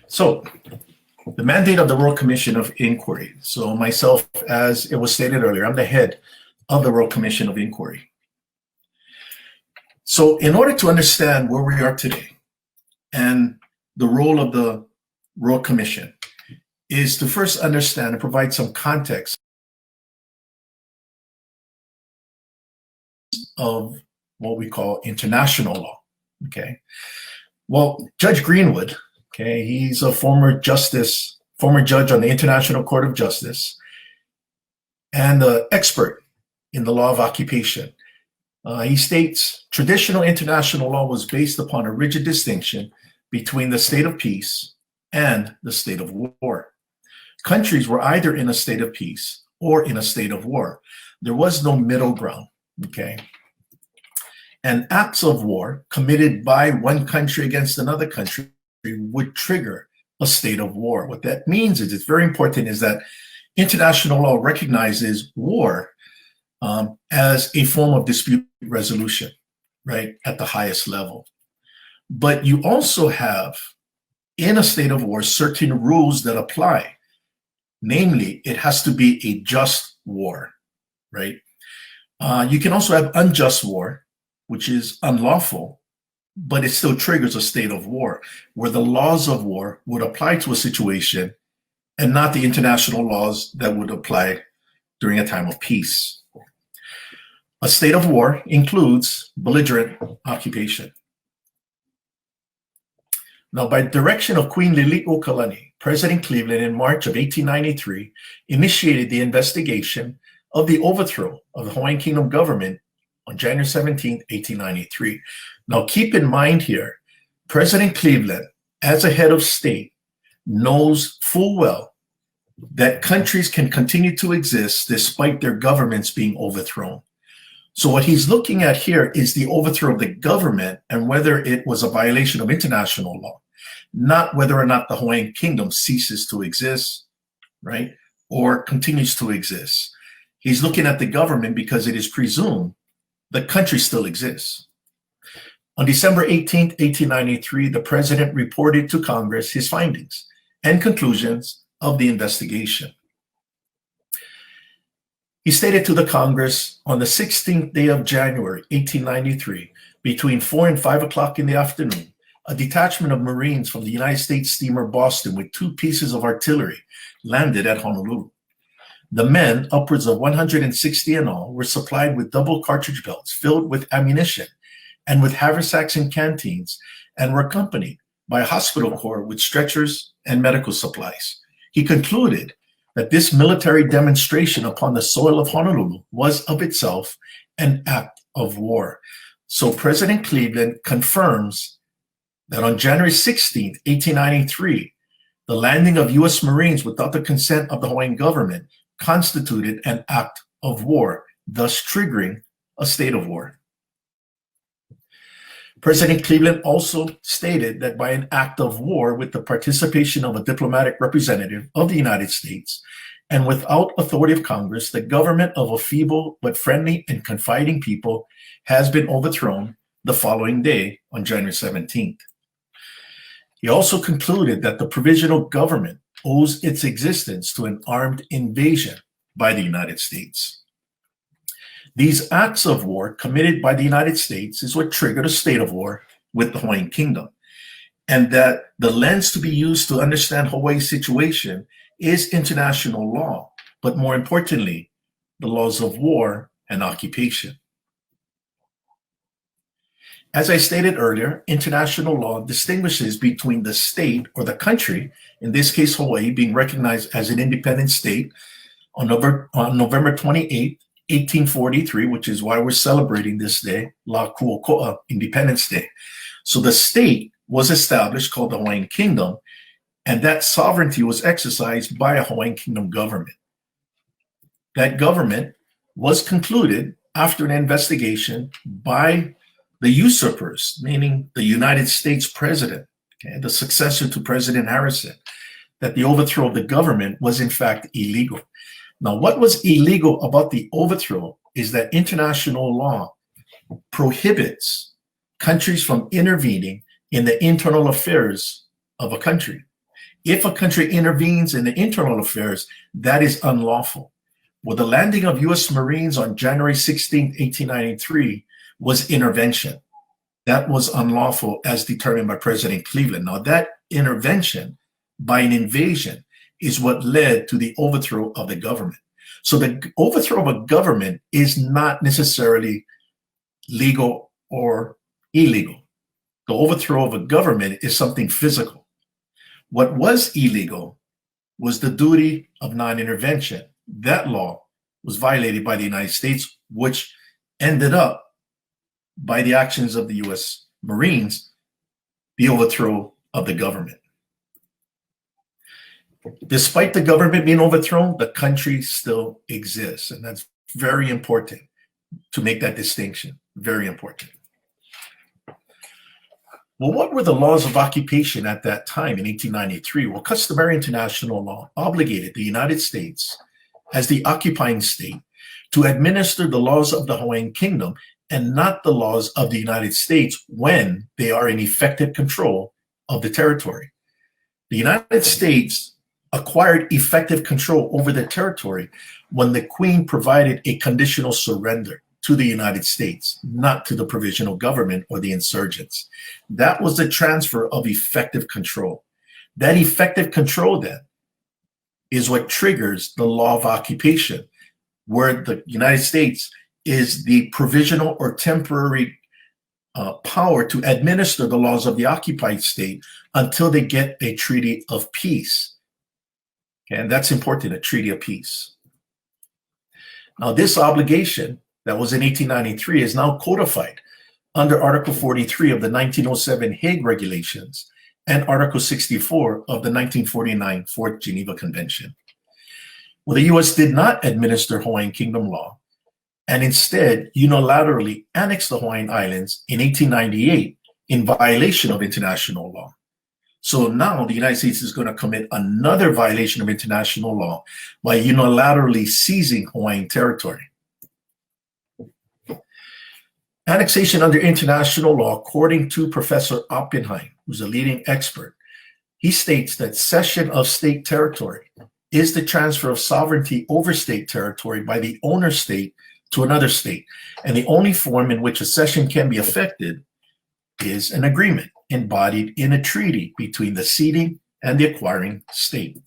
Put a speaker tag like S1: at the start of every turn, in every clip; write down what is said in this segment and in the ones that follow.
S1: So, the mandate of the Royal Commission of Inquiry. So myself, as it was stated earlier, I'm the head of the Royal Commission of Inquiry. So in order to understand where we are today and the role of the Royal Commission is to first understand and provide some context of what we call international law, okay? Well, Judge Greenwood, okay, he's a former judge on the International Court of Justice and an expert in the law of occupation. He states, traditional international law was based upon a rigid distinction between the state of peace and the state of war. Countries were either in a state of peace or in a state of war. There was no middle ground, okay? And acts of war committed by one country against another country would trigger a state of war. What that means is, it's very important, is that international law recognizes war as a form of dispute resolution, right, at the highest level. But you also have, in a state of war, certain rules that apply. Namely, it has to be a just war, right? You can also have unjust war, which is unlawful, but it still triggers a state of war, where the laws of war would apply to a situation and not the international laws that would apply during a time of peace. A state of war includes belligerent occupation. Now, by direction of Queen Liliuokalani, President Cleveland in March of 1893 initiated the investigation of the overthrow of the Hawaiian Kingdom government on January 17, 1893. Now, keep in mind here, President Cleveland, as a head of state, knows full well that countries can continue to exist despite their governments being overthrown. So what he's looking at here is the overthrow of the government and whether it was a violation of international law, not whether or not the Hawaiian Kingdom ceases to exist, right, or continues to exist. He's looking at the government because it is presumed the country still exists. On December 18, 1893, the president reported to Congress his findings and conclusions of the investigation. He stated to the Congress on the 16th day of January, 1893, between 4 and 5 o'clock in the afternoon, a detachment of Marines from the United States steamer Boston with 2 pieces of artillery landed at Honolulu. The men, upwards of 160 in all, were supplied with double cartridge belts filled with ammunition and with haversacks and canteens, and were accompanied by a hospital corps with stretchers and medical supplies. He concluded that this military demonstration upon the soil of Honolulu was of itself an act of war. So President Cleveland confirms that on January 16, 1893, the landing of U.S. Marines without the consent of the Hawaiian government constituted an act of war, thus triggering a state of war. President Cleveland also stated that by an act of war with the participation of a diplomatic representative of the United States and without authority of Congress, the government of a feeble but friendly and confiding people has been overthrown the following day on January 17th. He also concluded that the provisional government owes its existence to an armed invasion by the United States. These acts of war committed by the United States is what triggered a state of war with the Hawaiian Kingdom, and that the lens to be used to understand Hawaii's situation is international law, but more importantly, the laws of war and occupation. As I stated earlier, international law distinguishes between the state or the country, in this case Hawaii, being recognized as an independent state on November 28, 1843, which is why we're celebrating this day, Lā Kūʻokoʻa, Independence Day. So the state was established, called the Hawaiian Kingdom, and that sovereignty was exercised by a Hawaiian Kingdom government. That government was concluded after an investigation by the usurpers, meaning the United States president, okay, the successor to President Harrison, that the overthrow of the government was in fact illegal. Now, what was illegal about the overthrow is that international law prohibits countries from intervening in the internal affairs of a country. If a country intervenes in the internal affairs, that is unlawful. Well, the landing of U.S. Marines on January 16, 1893 was intervention. That was unlawful as determined by President Cleveland. Now, that intervention by an invasion is what led to the overthrow of the government. So the overthrow of a government is not necessarily legal or illegal. The overthrow of a government is something physical. What was illegal was the duty of non-intervention. That law was violated by the United States, which ended up, by the actions of the U.S. Marines, the overthrow of the government. Despite the government being overthrown, the country still exists. And that's very important to make that distinction. Very important. Well, what were the laws of occupation at that time in 1893? Well, customary international law obligated the United States as the occupying state to administer the laws of the Hawaiian Kingdom and not the laws of the United States when they are in effective control of the territory. The United States acquired effective control over the territory when the Queen provided a conditional surrender to the United States, not to the provisional government or the insurgents. That was the transfer of effective control. That effective control then is what triggers the law of occupation, where the United States is the provisional or temporary power to administer the laws of the occupied state until they get a treaty of peace. Okay, and that's important, a treaty of peace. Now, this obligation that was in 1893 is now codified under Article 43 of the 1907 Hague Regulations and Article 64 of the 1949 Fourth Geneva Convention. Well, the U.S. did not administer Hawaiian Kingdom law, and instead unilaterally annexed the Hawaiian Islands in 1898 in violation of international law. So now the United States is going to commit another violation of international law by unilaterally seizing Hawaiian territory. Annexation under international law, according to Professor Oppenheim, who's a leading expert, he states that cession of state territory is the transfer of sovereignty over state territory by the owner state to another state. And the only form in which a cession can be effected is an agreement embodied in a treaty between the ceding and the acquiring state.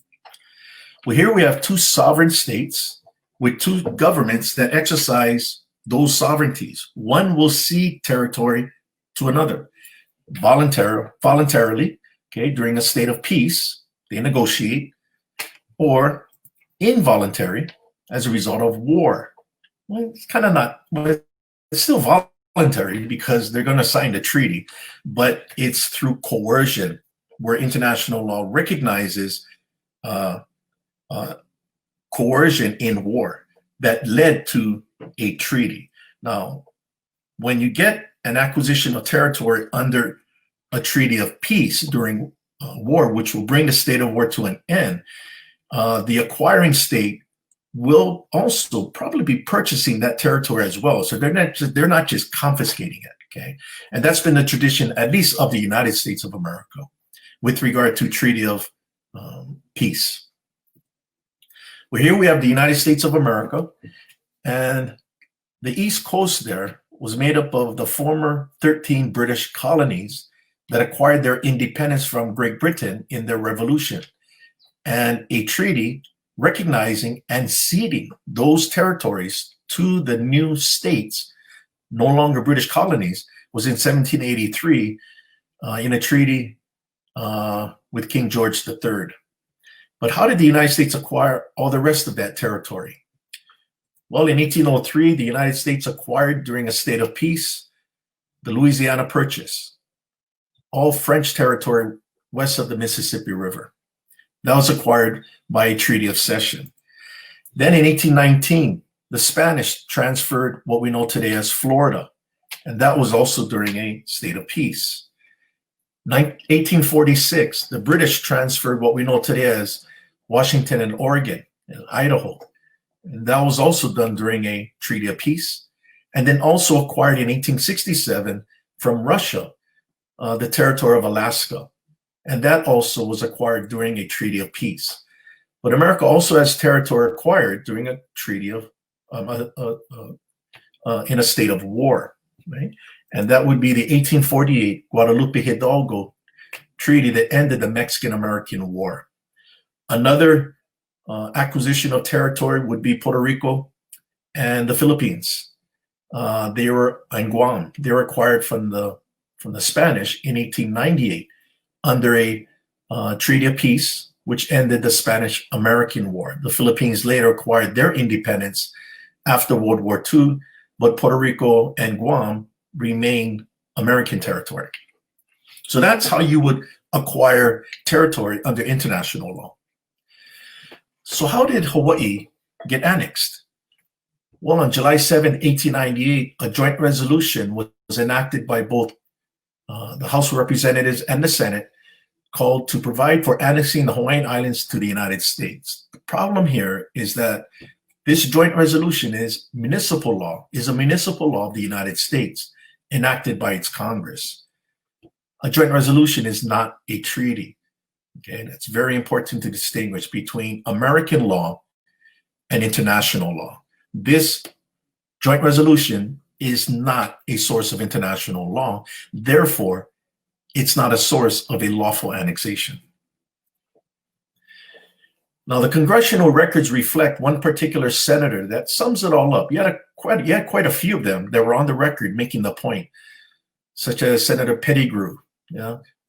S1: Well, here we have two sovereign states with two governments that exercise those sovereignties. One will cede territory to another voluntarily, okay, during a state of peace, they negotiate, or involuntary as a result of war. Well, it's kind of not, but it's still voluntary because they're going to sign the treaty, but it's through coercion, where international law recognizes coercion in war that led to a treaty. Now, when you get an acquisition of territory under a treaty of peace during war, which will bring the state of war to an end, the acquiring state will also probably be purchasing that territory as well. So they're not just confiscating it, okay? And that's been the tradition, at least of the United States of America, with regard to treaty of peace. Well, here we have the United States of America, and the East Coast there was made up of the former 13 British colonies that acquired their independence from Great Britain in their revolution, and a treaty recognizing and ceding those territories to the new states, no longer British colonies, was in 1783 in a treaty with King George III. But how did the United States acquire all the rest of that territory? Well, in 1803, the United States acquired, during a state of peace, the Louisiana Purchase, all French territory west of the Mississippi River. That was acquired by a treaty of cession. Then in 1819, the Spanish transferred what we know today as Florida, and that was also during a state of peace. 1846, the British transferred what we know today as Washington and Oregon and Idaho, and that was also done during a treaty of peace. And then also acquired in 1867 from Russia the territory of Alaska, and that also was acquired during a treaty of peace. But America also has territory acquired during a treaty of in a state of war, right? And that would be the 1848 Guadalupe Hidalgo Treaty that ended the Mexican-American War. Another acquisition of territory would be Puerto Rico and the Philippines. They were in Guam. They were acquired from the Spanish in 1898 under a treaty of peace, which ended the Spanish-American War. The Philippines later acquired their independence after World War II, but Puerto Rico and Guam remained American territory. So that's how you would acquire territory under international law. So how did Hawaii get annexed? Well, on July 7, 1898, a joint resolution was enacted by both the House of Representatives and the Senate, called to provide for annexing the Hawaiian Islands to the United States. The problem here is that this joint resolution is a municipal law of the United States, enacted by its Congress. A joint resolution is not a treaty. Okay, that's very important to distinguish between American law and international law. This joint resolution is not a source of international law. Therefore, it's not a source of a lawful annexation. Now, the congressional records reflect one particular senator that sums it all up. You had quite a few of them that were on the record making the point, such as Senator Pettigrew,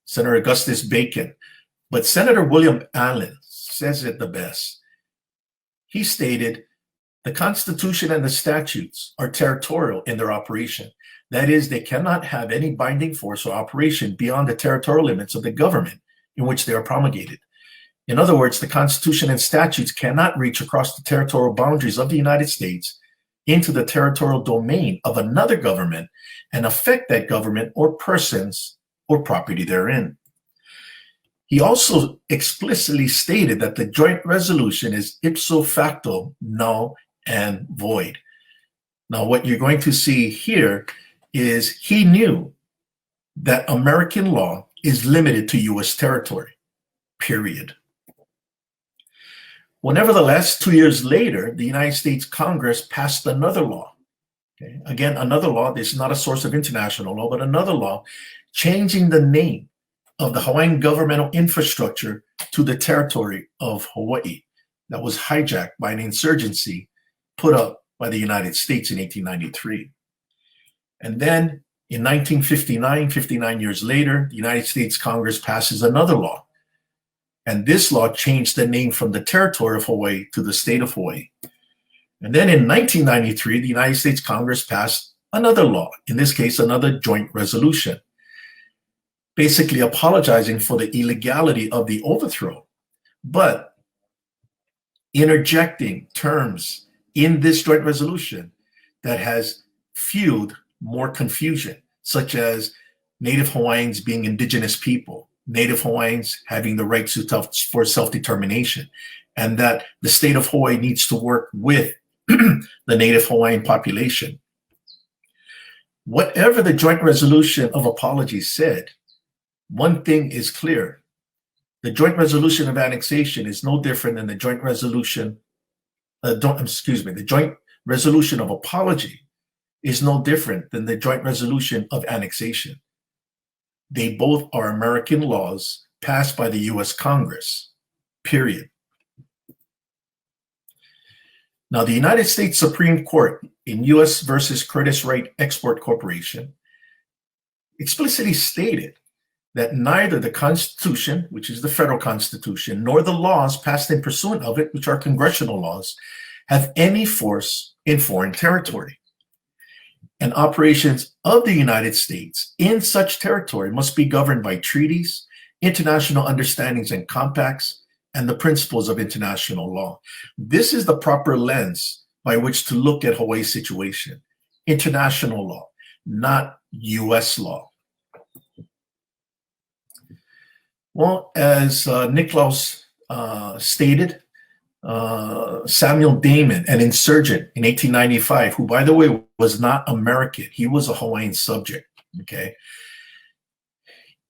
S1: Senator Augustus Bacon. But Senator William Allen says it the best. He stated, "The Constitution and the statutes are territorial in their operation. That is, they cannot have any binding force or operation beyond the territorial limits of the government in which they are promulgated. In other words, the Constitution and statutes cannot reach across the territorial boundaries of the United States into the territorial domain of another government and affect that government or persons or property therein." He also explicitly stated that the joint resolution is ipso facto null and void. Now, what you're going to see here is he knew that American law is limited to U.S. territory, period. Well, nevertheless, 2 years later, the United States Congress passed another law. Okay? Again, another law. This is not a source of international law, but another law changing the name of the Hawaiian governmental infrastructure to the territory of Hawaii that was hijacked by an insurgency put up by the United States in 1893. And then in 1959, 59 years later, the United States Congress passes another law. And this law changed the name from the territory of Hawaii to the state of Hawaii. And then in 1993, the United States Congress passed another law, in this case, another joint resolution, basically apologizing for the illegality of the overthrow, but interjecting terms in this joint resolution that has fueled more confusion, such as Native Hawaiians being indigenous people, Native Hawaiians having the right for self-determination, and that the state of Hawaii needs to work with the Native Hawaiian population. Whatever the joint resolution of apology said, one thing is clear. The joint resolution of annexation is no different than the joint resolution, the joint resolution of apology is no different than the joint resolution of annexation. They both are American laws passed by the US Congress, period. Now, the United States Supreme Court in US versus Curtis Wright Export Corporation explicitly stated that neither the Constitution, which is the federal Constitution, nor the laws passed in pursuant of it, which are congressional laws, have any force in foreign territory. And operations of the United States in such territory must be governed by treaties, international understandings and compacts, and the principles of international law. This is the proper lens by which to look at Hawaii's situation. International law, not US law. Well, as Niklaus stated, Samuel Damon, an insurgent in 1895, who, by the way, was not American. He was a Hawaiian subject, okay?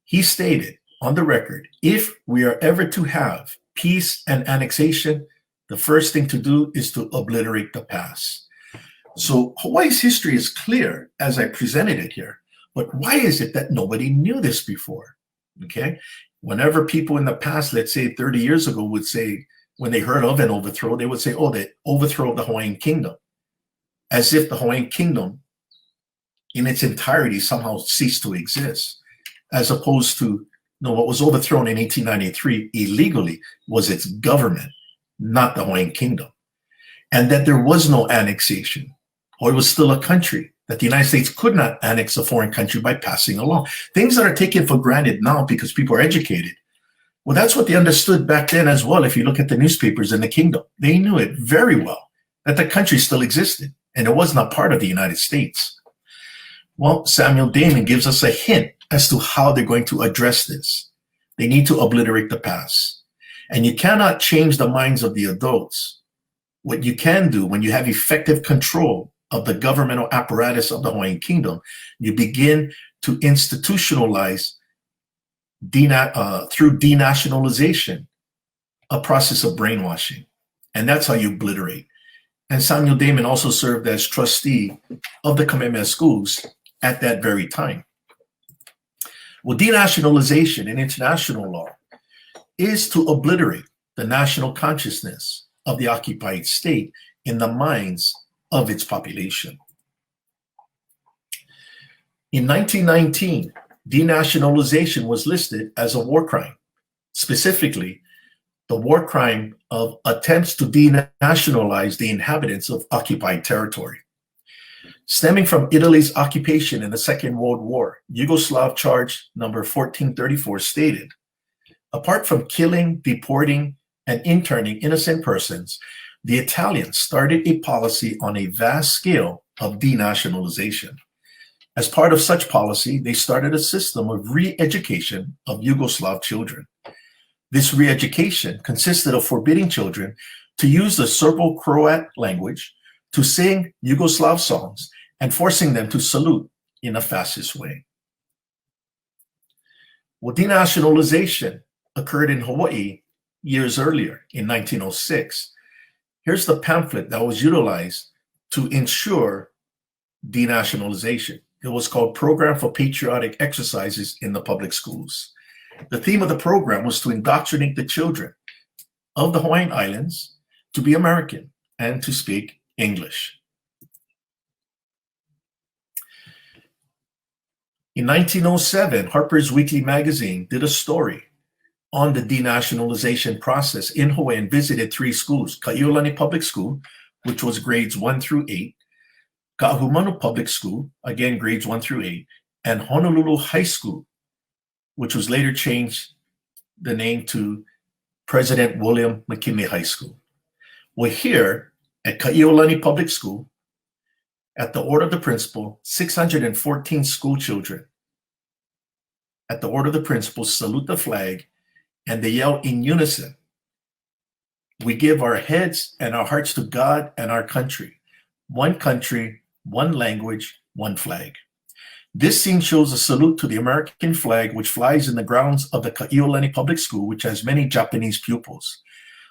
S1: He stated on the record, if we are ever to have peace and annexation, the first thing to do is to obliterate the past. So Hawaii's history is clear as I presented it here, but why is it that nobody knew this before, okay? Whenever people in the past, let's say 30 years ago, would say, when they heard of an overthrow, they would say, oh, the overthrow of the Hawaiian Kingdom, as if the Hawaiian Kingdom in its entirety somehow ceased to exist, as opposed to, no, what was overthrown in 1893 illegally was its government, not the Hawaiian Kingdom, and that there was no annexation, or it was still a country, that the United States could not annex a foreign country by passing a law. Things that are taken for granted now because people are educated. Well, that's what they understood back then as well. If you look at the newspapers in the kingdom, they knew it very well, that the country still existed and it was not part of the United States. Well, Samuel Damon gives us a hint as to how they're going to address this. They need to obliterate the past. And you cannot change the minds of the adults. What you can do when you have effective control of the governmental apparatus of the Hawaiian Kingdom, you begin to institutionalize through denationalization, a process of brainwashing. And that's how you obliterate. And Samuel Damon also served as trustee of the Kamehameha schools at that very time. Well, denationalization in international law is to obliterate the national consciousness of the occupied state in the minds of its population. In 1919, denationalization was listed as a war crime, specifically the war crime of attempts to denationalize the inhabitants of occupied territory. Stemming from Italy's occupation in the Second World War, Yugoslav charge number 1434 stated, apart from killing, deporting, and interning innocent persons, the Italians started a policy on a vast scale of denationalization. As part of such policy, they started a system of re-education of Yugoslav children. This re-education consisted of forbidding children to use the Serbo-Croat language, to sing Yugoslav songs, and forcing them to salute in a fascist way. Well, denationalization occurred in Hawaii years earlier, in 1906. Here's the pamphlet that was utilized to ensure denationalization. It was called Program for Patriotic Exercises in the Public Schools. The theme of the program was to indoctrinate the children of the Hawaiian Islands to be American and to speak English. In 1907, Harper's Weekly magazine did a story on the denationalization process in Hawaii and visited 3 schools: Ka'iolani Public School, which was grades 1 through 8, Ka'ahumanu Public School, again grades 1 through 8, and Honolulu High School, which was later changed the name to President William McKinley High School. Well, here at Ka'iolani Public School, at the order of the principal, 614 school children, at the order of the principal, salute the flag, and they yell in unison, "We give our heads and our hearts to God and our country. One country, one language, one flag." This scene shows a salute to the American flag, which flies in the grounds of the Ka'iolani Public School, which has many Japanese pupils.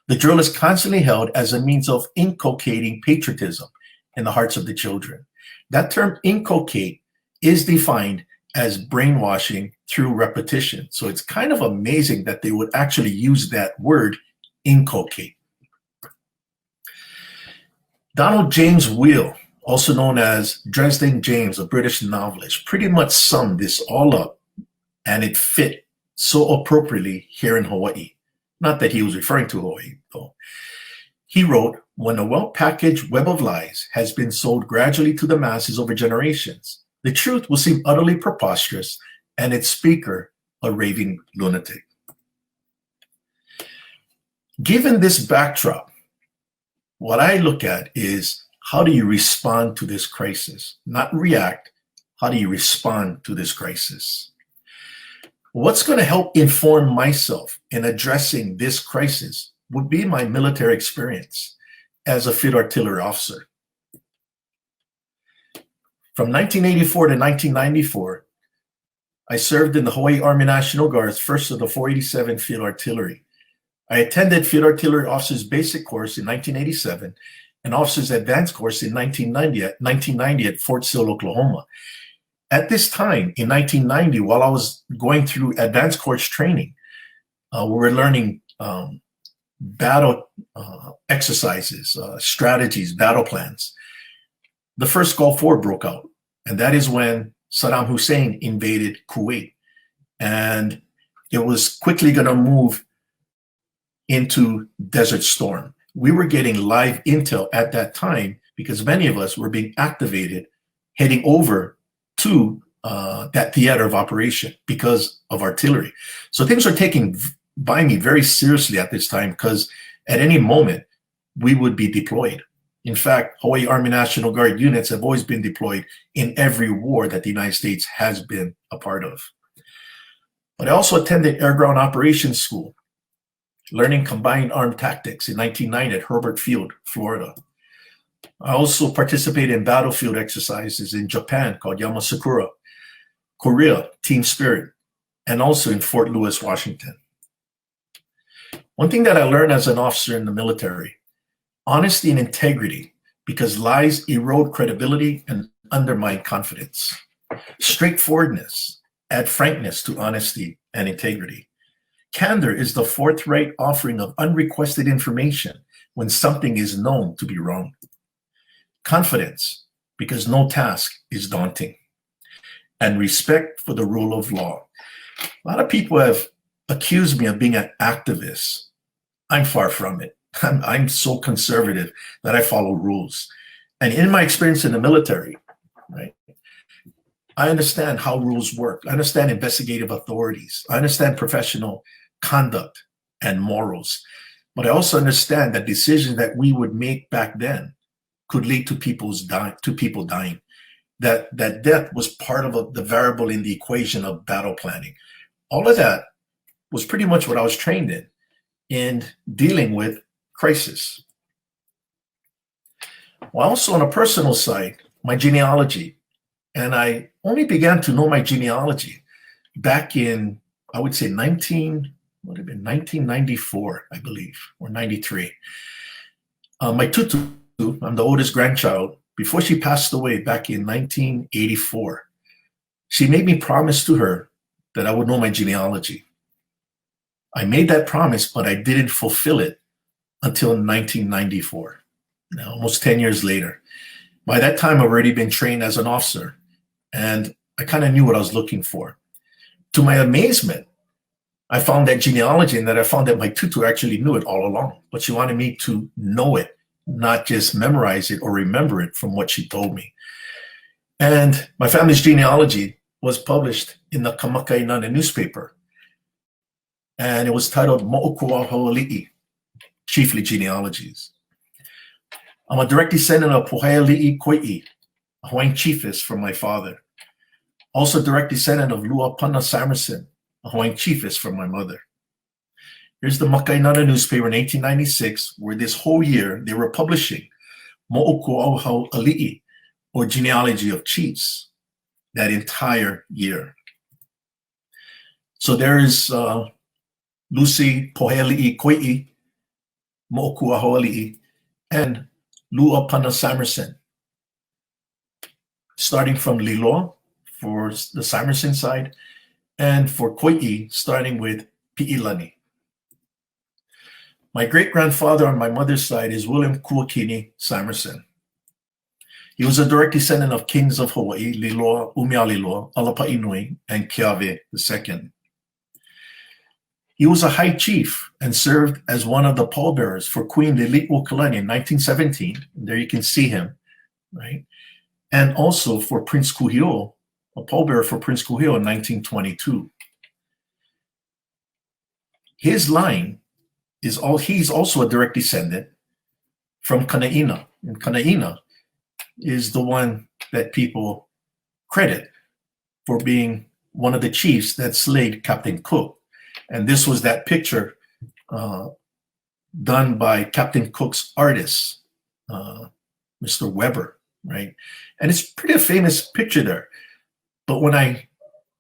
S1: The drill is constantly held as a means of inculcating patriotism in the hearts of the children. That term inculcate is defined as brainwashing through repetition. So it's kind of amazing that they would actually use that word, inculcate. Donald James Weil, also known as Dresden James, a British novelist, pretty much summed this all up, and it fit so appropriately here in Hawaii. Not that he was referring to Hawaii, though. He wrote, "When a well-packaged web of lies has been sold gradually to the masses over generations, the truth will seem utterly preposterous and its speaker a raving lunatic." Given this backdrop, what I look at is, how do you respond to this crisis? Not react. How do you respond to this crisis? What's going to help inform myself in addressing this crisis would be my military experience as a field artillery officer. From 1984 to 1994, I served in the Hawaii Army National Guard's 1st of the 487 Field Artillery. I attended Field Artillery Officers Basic Course in 1987 and Officers Advanced Course in 1990 at Fort Sill, Oklahoma. At this time, in 1990, while I was going through Advanced Course training, we were learning battle exercises, strategies, battle plans. The first Gulf War broke out, and that is when Saddam Hussein invaded Kuwait. And it was quickly going to move into Desert Storm. We were getting live intel at that time because many of us were being activated, heading over to that theater of operation because of artillery. So things are taken by me very seriously at this time, because at any moment we would be deployed. In fact, Hawaii Army National Guard units have always been deployed in every war that the United States has been a part of. But I also attended Air Ground Operations School, learning combined armed tactics in 1990 at Herbert Field, Florida. I also participated in battlefield exercises in Japan called Yamasakura, Korea, Team Spirit, and also in Fort Lewis, Washington. One thing that I learned as an officer in the military: honesty and integrity, because lies erode credibility and undermine confidence. Straightforwardness, add frankness to honesty and integrity. Candor is the forthright offering of unrequested information when something is known to be wrong. Confidence, because no task is daunting. And respect for the rule of law. A lot of people have accused me of being an activist. I'm far from it. I'm so conservative that I follow rules. And in my experience in the military, right, I understand how rules work. I understand investigative authorities. I understand professional conduct and morals. But I also understand that decisions that we would make back then could lead to people dying. That death was part of the variable in the equation of battle planning. All of that was pretty much what I was trained in dealing with crisis. Well, also on a personal side, my genealogy. And I only began to know my genealogy back in, I would say 1994, I believe, or 93. My tutu, I'm the oldest grandchild, before she passed away back in 1984, she made me promise to her that I would know my genealogy. I made that promise, but I didn't fulfill it until 1994, almost 10 years later. By that time, I've already been trained as an officer, and I kind of knew what I was looking for. To my amazement, I found that genealogy, and that I found that my tutu actually knew it all along, but she wanted me to know it, not just memorize it or remember it from what she told me. And my family's genealogy was published in the Kamakainana newspaper, and it was titled Mo'okua Hawai'i, Chiefly Genealogies. I'm a direct descendant of Pohaiali'i Koi'i, a Hawaiian chiefess from my father. Also direct descendant of Luapana Samerson, a Hawaiian chiefess from my mother. Here's the Makainana newspaper in 1896, where this whole year they were publishing Mo'okua Hawai'i, or Genealogy of Chiefs, that entire year. So there is Lucy Pohaiali'i Koi'i, Mo'okua Hawai'i, and Luapana Samerson, starting from Liloa for the Samerson side, and for Koi'i, starting with Pi'ilani. My great-grandfather on my mother's side is William Kuakini Samerson. He was a direct descendant of kings of Hawaii, Liloa, Umealililoa, Alapainui, and Keawe II. He was a high chief and served as one of the pallbearers for Queen Liliuokalani in 1917. There you can see him, right? And also for Prince Kuhio, a pallbearer for Prince Kuhio in 1922. His line is he's also a direct descendant from Kanaina. And Kanaina is the one that people credit for being one of the chiefs that slayed Captain Cook. And this was that picture done by Captain Cook's artist, Mr. Weber, right? And it's pretty a famous picture there. But when I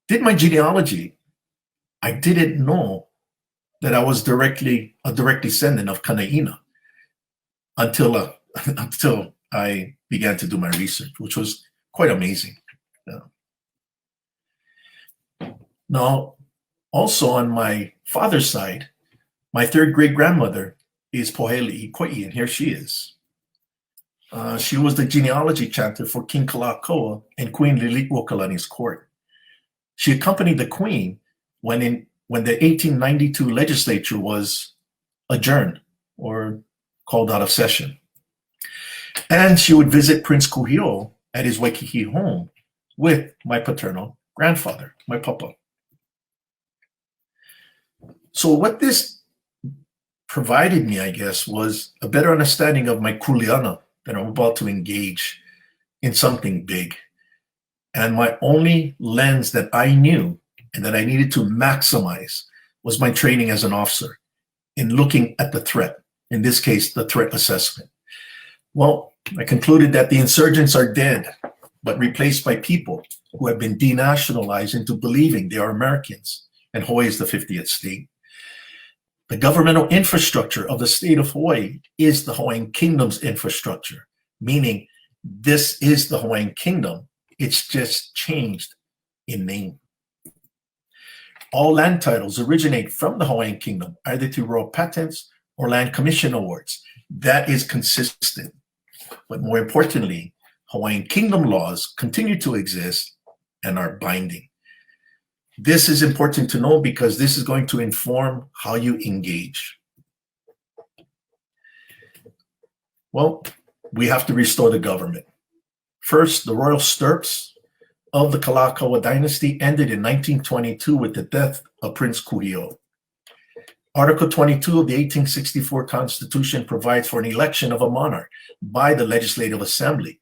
S1: did my genealogy, I didn't know that I was directly a direct descendant of Kanaina until I began to do my research, which was quite amazing. Now, also on my father's side, my third great grandmother is Pohele Iko'i, and here she is. She was the genealogy chanter for King Lā Kūʻokoʻa and Queen Liliuokalani's court. She accompanied the queen when the 1892 legislature was adjourned or called out of session. And she would visit Prince Kuhio at his Waikiki home with my paternal grandfather, my papa. So what this provided me, I guess, was a better understanding of my kuleana, that I'm about to engage in something big. And my only lens that I knew and that I needed to maximize was my training as an officer in looking at the threat, in this case, the threat assessment. Well, I concluded that the insurgents are dead, but replaced by people who have been denationalized into believing they are Americans, and Hawaii is the 50th state. The governmental infrastructure of the state of Hawaii is the Hawaiian Kingdom's infrastructure, meaning this is the Hawaiian Kingdom. It's just changed in name. All land titles originate from the Hawaiian Kingdom, either through royal patents or land commission awards. That is consistent. But more importantly, Hawaiian Kingdom laws continue to exist and are binding. This is important to know because this is going to inform how you engage. Well, we have to restore the government. First, the royal stirps of the Kalakaua dynasty ended in 1922 with the death of Prince Kuhio. Article 22 of the 1864 Constitution provides for an election of a monarch by the Legislative Assembly,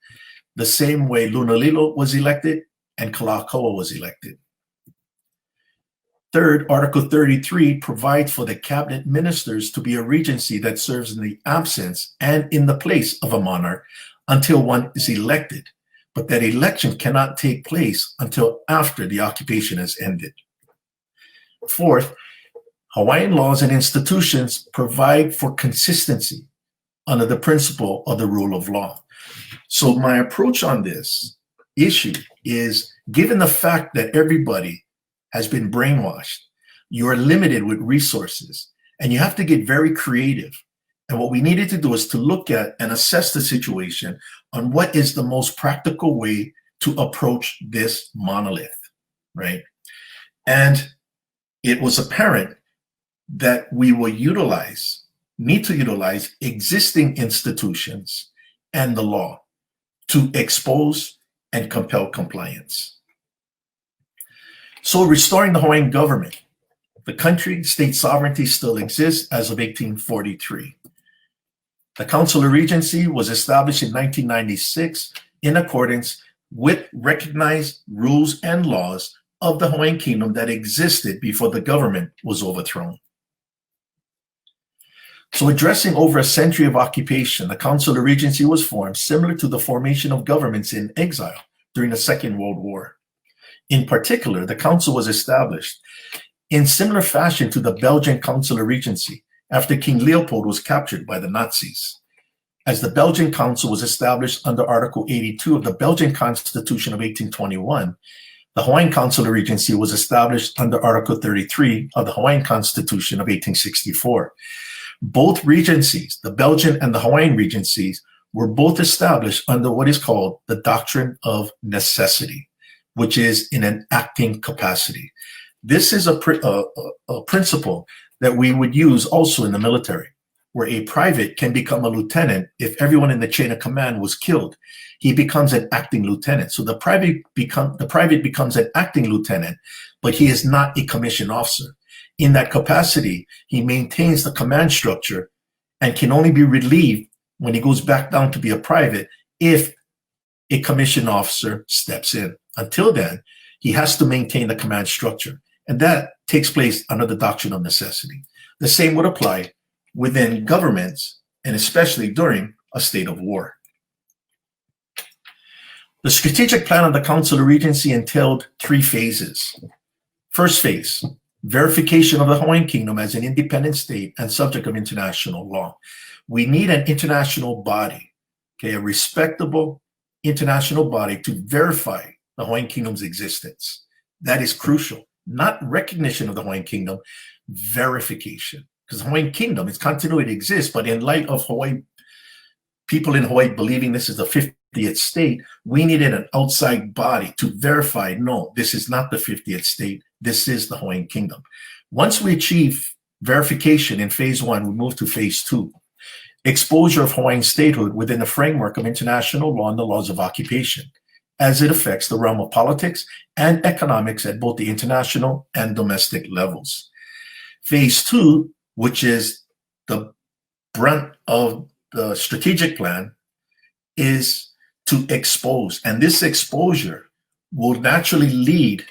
S1: the same way Lunalilo was elected and Kalakaua was elected. Third, Article 33 provides for the cabinet ministers to be a regency that serves in the absence and in the place of a monarch until one is elected, but that election cannot take place until after the occupation has ended. Fourth, Hawaiian laws and institutions provide for consistency under the principle of the rule of law. So my approach on this issue is, given the fact that everybody has been brainwashed, you are limited with resources, and you have to get very creative. And what we needed to do is to look at and assess the situation on what is the most practical way to approach this monolith, right? And it was apparent that we will need to utilize existing institutions and the law to expose and compel compliance. So restoring the Hawaiian government, the country, state sovereignty still exists as of 1843. The Council of Regency was established in 1996 in accordance with recognized rules and laws of the Hawaiian Kingdom that existed before the government was overthrown. So addressing over a century of occupation, the Council of Regency was formed similar to the formation of governments in exile during the Second World War. In particular, the council was established in similar fashion to the Belgian Council of Regency after King Leopold was captured by the Nazis. As the Belgian Council was established under Article 82 of the Belgian Constitution of 1821, the Hawaiian Council of Regency was established under Article 33 of the Hawaiian Constitution of 1864. Both regencies, the Belgian and the Hawaiian regencies, were both established under what is called the doctrine of necessity, which is in an acting capacity. This is a principle that we would use also in the military, where a private can become a lieutenant if everyone in the chain of command was killed. He becomes an acting lieutenant. So the private becomes an acting lieutenant, but he is not a commissioned officer. In that capacity, he maintains the command structure and can only be relieved when he goes back down to be a private if a commissioned officer steps in. Until then, he has to maintain the command structure. And that takes place under the doctrine of necessity. The same would apply within governments, and especially during a state of war. The strategic plan of the Council of Regency entailed 3 phases. First phase, verification of the Hawaiian Kingdom as an independent state and subject of international law. We need an international body, okay, a respectable international body to verify the Hawaiian Kingdom's existence. That is crucial. Not recognition of the Hawaiian Kingdom, verification. Because the Hawaiian Kingdom, its continuity exists, but in light of Hawaii, people in Hawaii believing this is the 50th state, we needed an outside body to verify, no, this is not the 50th state, this is the Hawaiian Kingdom. Once we achieve verification in phase 1, we move to phase 2. Exposure of Hawaiian statehood within the framework of international law and the laws of occupation, as it affects the realm of politics and economics at both the international and domestic levels. Phase 2, which is the brunt of the strategic plan, is to expose. And this exposure will naturally lead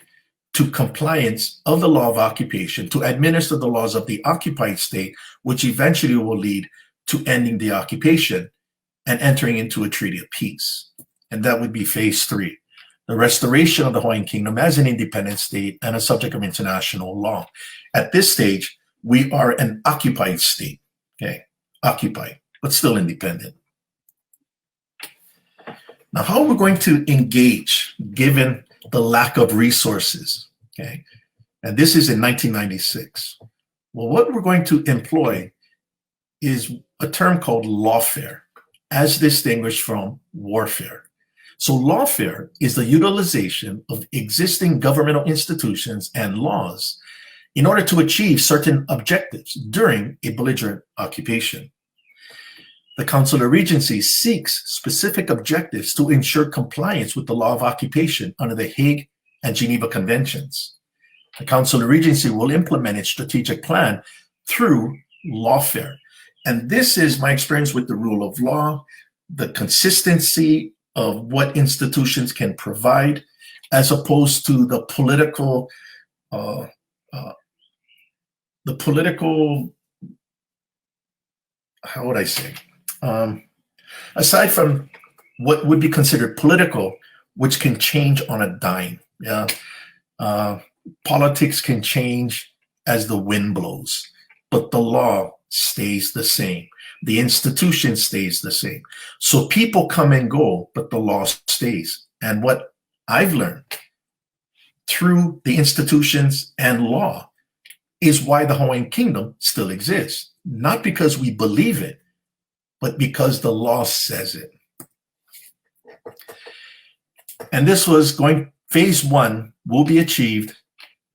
S1: to compliance of the law of occupation, to administer the laws of the occupied state, which eventually will lead to ending the occupation and entering into a treaty of peace. And that would be phase 3, the restoration of the Hawaiian Kingdom as an independent state and a subject of international law. At this stage, we are an occupied state, okay? Occupied, but still independent. Now, how are we going to engage given the lack of resources, okay? And this is in 1996. Well, what we're going to employ is a term called lawfare, as distinguished from warfare. So lawfare is the utilization of existing governmental institutions and laws in order to achieve certain objectives during a belligerent occupation. The Council of Regency seeks specific objectives to ensure compliance with the law of occupation under the Hague and Geneva Conventions. The Council of Regency will implement its strategic plan through lawfare. And this is my experience with the rule of law, the consistency of what institutions can provide, as opposed to the political, how would I say? Aside from what would be considered political, which can change on a dime. Yeah, politics can change as the wind blows, but the law stays the same. The institution stays the same. So people come and go, but the law stays. And what I've learned through the institutions and law is why the Hawaiian Kingdom still exists. Not because we believe it, but because the law says it. And this was phase 1 will be achieved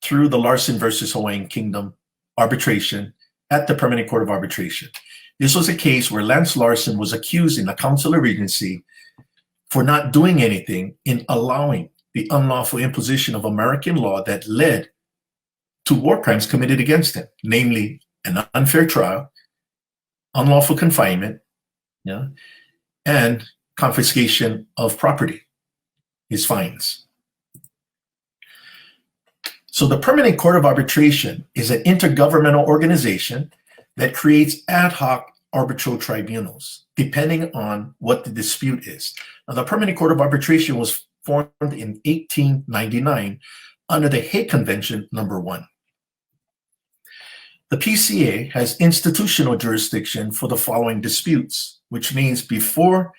S1: through the Larson versus Hawaiian Kingdom arbitration at the Permanent Court of Arbitration. This was a case where Lance Larson was accused in the Council of Regency for not doing anything in allowing the unlawful imposition of American law that led to war crimes committed against him, namely an unfair trial, unlawful confinement, yeah, and confiscation of property, his fines. So the Permanent Court of Arbitration is an intergovernmental organization that creates ad hoc arbitral tribunals, depending on what the dispute is. Now, the Permanent Court of Arbitration was formed in 1899 under the Hague Convention number 1. The PCA has institutional jurisdiction for the following disputes, which means before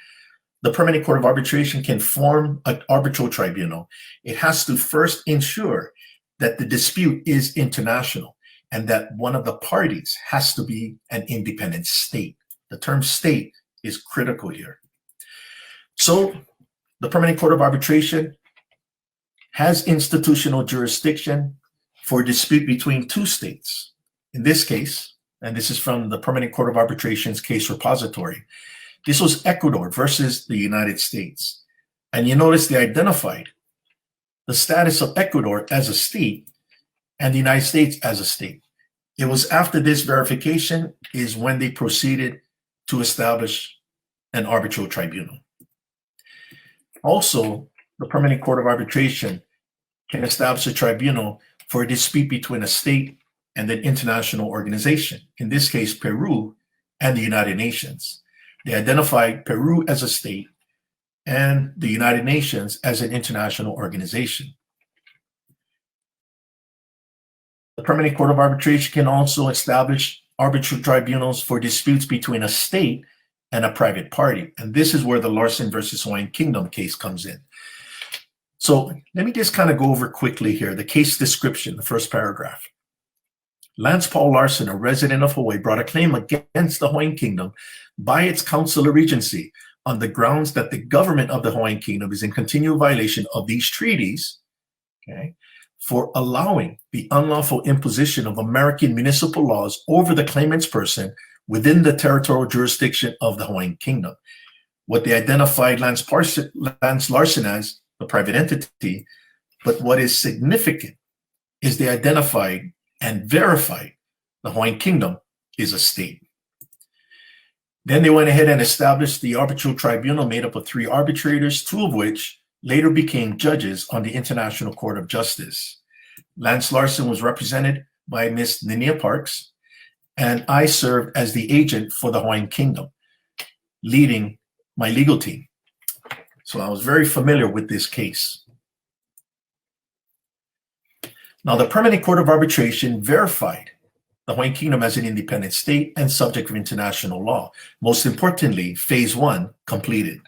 S1: the Permanent Court of Arbitration can form an arbitral tribunal, it has to first ensure that the dispute is international and that one of the parties has to be an independent state. The term state is critical here. So the Permanent Court of Arbitration has institutional jurisdiction for a dispute between two states. In this case, and this is from the Permanent Court of Arbitration's case repository, this was Ecuador versus the United States. And you notice they identified the status of Ecuador as a state and the United States as a state. It was after this verification is when they proceeded to establish an arbitral tribunal. Also, the Permanent Court of Arbitration can establish a tribunal for a dispute between a state and an international organization, in this case, Peru and the United Nations. They identified Peru as a state and the United Nations as an international organization. The Permanent Court of Arbitration can also establish arbitral tribunals for disputes between a state and a private party. And this is where the Larson versus Hawaiian Kingdom case comes in. So let me just kind of go over quickly here the case description, the first paragraph. Lance Paul Larson, a resident of Hawaii, brought a claim against the Hawaiian Kingdom by its Council of Regency on the grounds that the government of the Hawaiian Kingdom is in continual violation of these treaties, okay, for allowing the unlawful imposition of American municipal laws over the claimant's person within the territorial jurisdiction of the Hawaiian Kingdom. What they identified Lance Larson as a private entity, but what is significant is they identified and verified the Hawaiian Kingdom is a state. Then they went ahead and established the arbitral tribunal made up of 3 arbitrators, 2 of which later became judges on the International Court of Justice. Lance Larson was represented by Ms. Ninia Parks, and I served as the agent for the Hawaiian Kingdom, leading my legal team. So I was very familiar with this case. Now, the Permanent Court of Arbitration verified the Hawaiian Kingdom as an independent state and subject of international law. Most importantly, phase 1 completed.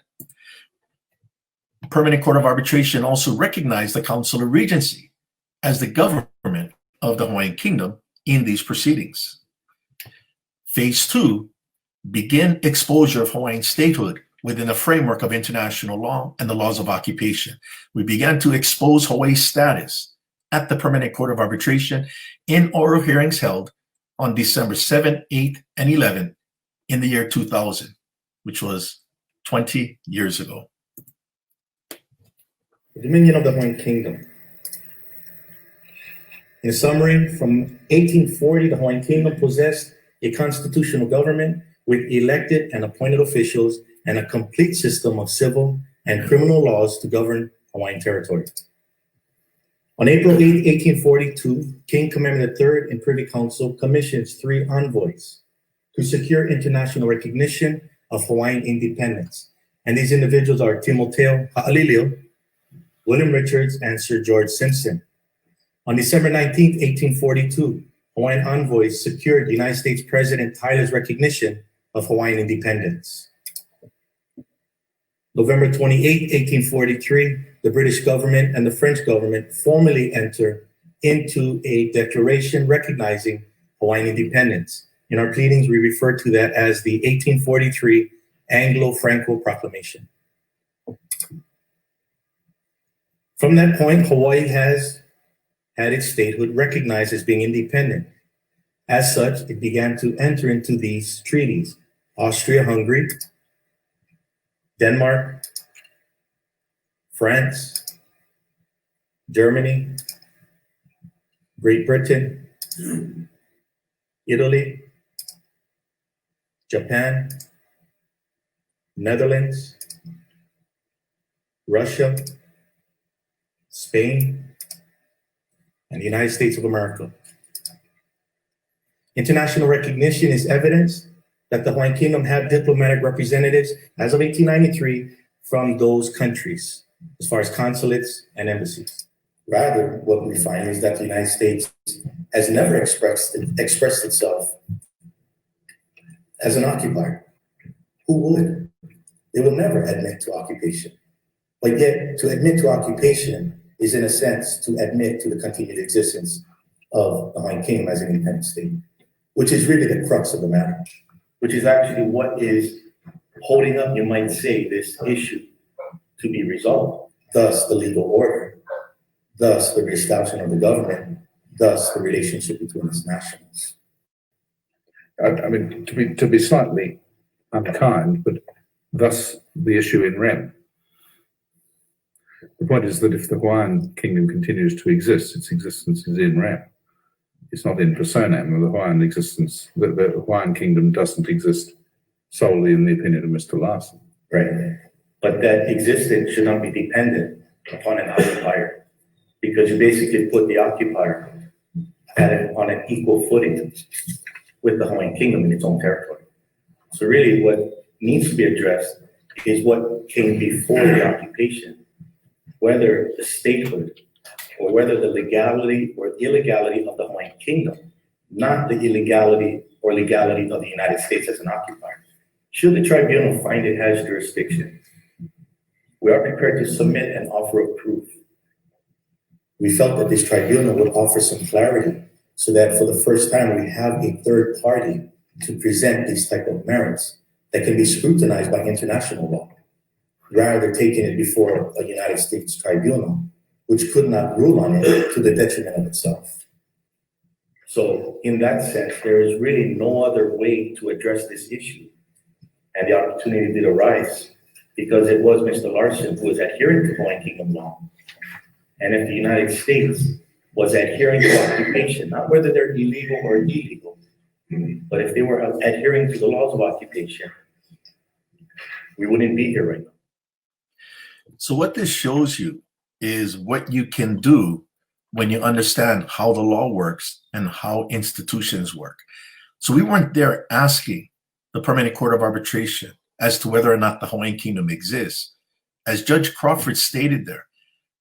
S1: The Permanent Court of Arbitration also recognized the Council of Regency as the government of the Hawaiian Kingdom in these proceedings. Phase 2 began exposure of Hawaiian statehood within the framework of international law and the laws of occupation. We began to expose Hawaii's status at the Permanent Court of Arbitration in oral hearings held on December 7, 8, and 11 in the year 2000, which was 20 years ago.
S2: The Dominion of the Hawaiian Kingdom. In summary, from 1840, the Hawaiian Kingdom possessed a constitutional government with elected and appointed officials and a complete system of civil and criminal laws to govern Hawaiian territory. On April 8, 1842, King Kamehameha III and Privy Council commissions 3 envoys to secure international recognition of Hawaiian independence. And these individuals are Timoteo Ha'alilio, William Richards, and Sir George Simpson. On December 19, 1842, Hawaiian envoys secured United States President Tyler's recognition of Hawaiian independence. November 28, 1843, the British government and the French government formally enter into a declaration recognizing Hawaiian independence. In our pleadings, we refer to that as the 1843 Anglo Franco proclamation. From that point, Hawaii has had its statehood recognized as being independent. As such, it began to enter into these treaties: Austria-Hungary, Denmark, France, Germany, Great Britain, Italy, Japan, Netherlands, Russia, Spain, and the United States of America. International recognition is evidence that the Hawaiian Kingdom had diplomatic representatives as of 1893 from those countries, as far as consulates and embassies. Rather, what we find is that the United States has never expressed itself as an occupier. Who would? They will never admit to occupation. But yet, to admit to occupation is, in a sense, to admit to the continued existence of the Hawaiian Kingdom as an independent state, which is really the crux of the matter, which is actually what is holding up, you might say, this issue to be resolved, thus the legal order, thus the reestablishment of the government, thus the relationship between its nationals.
S3: I mean, to be slightly unkind, but thus the issue in rem. The point is that if the Hawaiian Kingdom continues to exist, its existence is in rem. It's not in personam. The Hawaiian existence, the Hawaiian Kingdom doesn't exist solely in the opinion of Mr. Larson.
S2: Right. But that existence should not be dependent upon an occupier, because you basically put the occupier on an equal footing with the Hawaiian Kingdom in its own territory. So really what needs to be addressed is what came before the occupation, whether the statehood or whether the legality or illegality of the Hawaiian Kingdom, not the illegality or legality of the United States as an occupier. Should the tribunal find it has jurisdiction, we are prepared to submit an offer of proof. We felt that this tribunal would offer some clarity so that for the first time we have a third party to present these type of merits that can be scrutinized by international law, rather than taking it before a United States tribunal, which could not rule on it to the detriment of itself. So in that sense, there is really no other way to address this issue. And the opportunity did arise because it was Mr. Larson who was adhering to Hawaiian Kingdom law. And if the United States was adhering to occupation, not whether they're illegal or illegal, but if they were adhering to the laws of occupation, we wouldn't be here right now.
S1: So what this shows you is what you can do when you understand how the law works and how institutions work. So we weren't there asking the Permanent Court of Arbitration as to whether or not the Hawaiian Kingdom exists. As Judge Crawford stated there,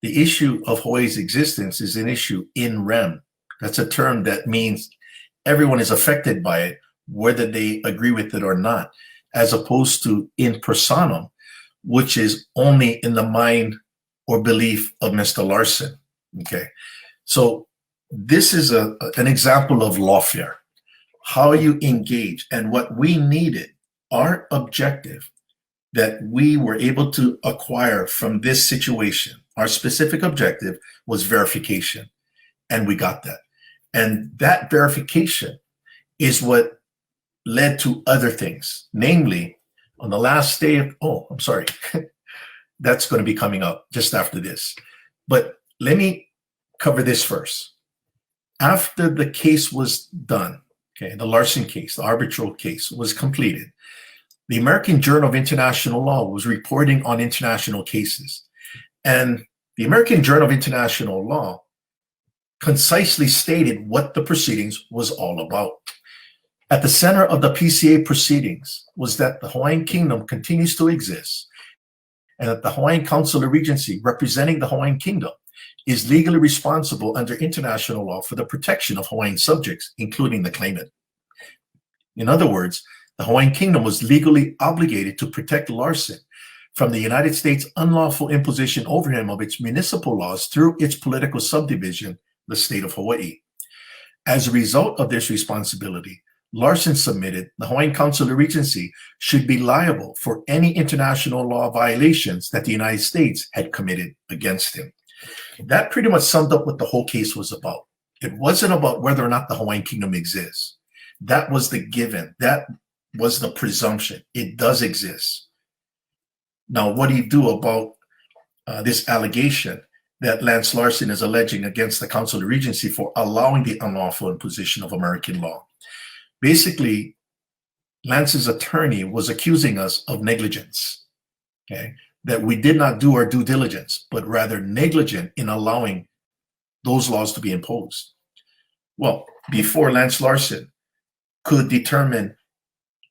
S1: the issue of Hawaii's existence is an issue in rem. That's a term that means everyone is affected by it, whether they agree with it or not, as opposed to in personam, which is only in the mind or belief of Mr. Larson. Okay, so this is an example of lawfare, how you engage, and what we needed, our objective that we were able to acquire from this situation. Our specific objective was verification, and we got that. And that verification is what led to other things, namely on the last day of, that's going to be coming up just after this. But let me cover this first. After the case was done, okay, the Larson case, the arbitral case was completed, the American Journal of International Law was reporting on international cases. And the American Journal of International Law concisely stated what the proceedings was all about. At the center of the PCA proceedings was that the Hawaiian Kingdom continues to exist, and that the Hawaiian Council of Regency, representing the Hawaiian Kingdom, is legally responsible under international law for the protection of Hawaiian subjects, including the claimant. In other words, the Hawaiian Kingdom was legally obligated to protect Larson from the United States' unlawful imposition over him of its municipal laws through its political subdivision, the state of Hawaii. As a result of this responsibility, Larson submitted the Hawaiian Council of Regency should be liable for any international law violations that the United States had committed against him. That pretty much summed up what the whole case was about. It wasn't about whether or not the Hawaiian Kingdom exists. That was the given. That was the presumption. It does exist. Now, what do you do about this allegation that Lance Larson is alleging against the Council of Regency for allowing the unlawful imposition of American law? Basically, Lance's attorney was accusing us of negligence, okay? That we did not do our due diligence, but rather negligent in allowing those laws to be imposed. Well, before Lance Larson could determine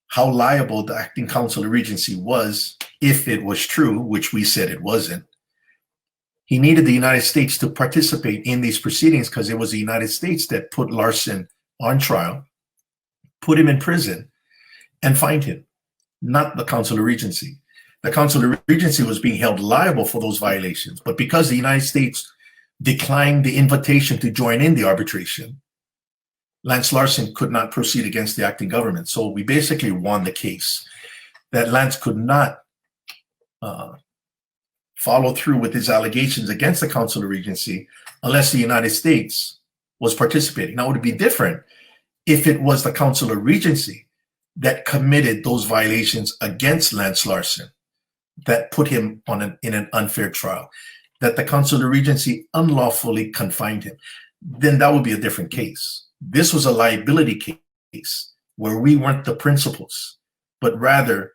S1: how liable the acting Council of Regency was, if it was true, which we said it wasn't, he needed the United States to participate in these proceedings because it was the United States that put Larson on trial, put him in prison, and fined him, not the Council of Regency. The Council of Regency was being held liable for those violations, but because the United States declined the invitation to join in the arbitration, Lance Larson could not proceed against the acting government. So we basically won the case that Lance could not follow through with his allegations against the Council of Regency unless the United States was participating. Now, it would be different if it was the Council of Regency that committed those violations against Lance Larson that put him in an unfair trial, that the Council of Regency unlawfully confined him. Then that would be a different case. This was a liability case where we weren't the principals, but rather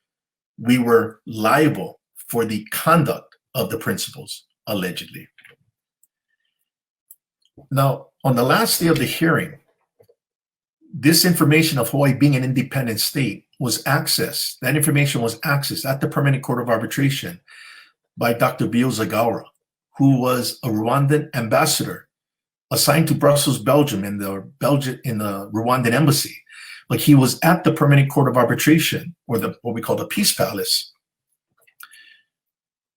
S1: we were liable for the conduct of the principals, allegedly. Now, on the last day of the hearing, this information of Hawaii being an independent state was accessed. That information was accessed at the Permanent Court of Arbitration by Dr. Bio Zagawa, who was a Rwandan ambassador assigned to Brussels, Belgium, in the Rwandan embassy. But he was at the Permanent Court of Arbitration, or what we call the Peace Palace,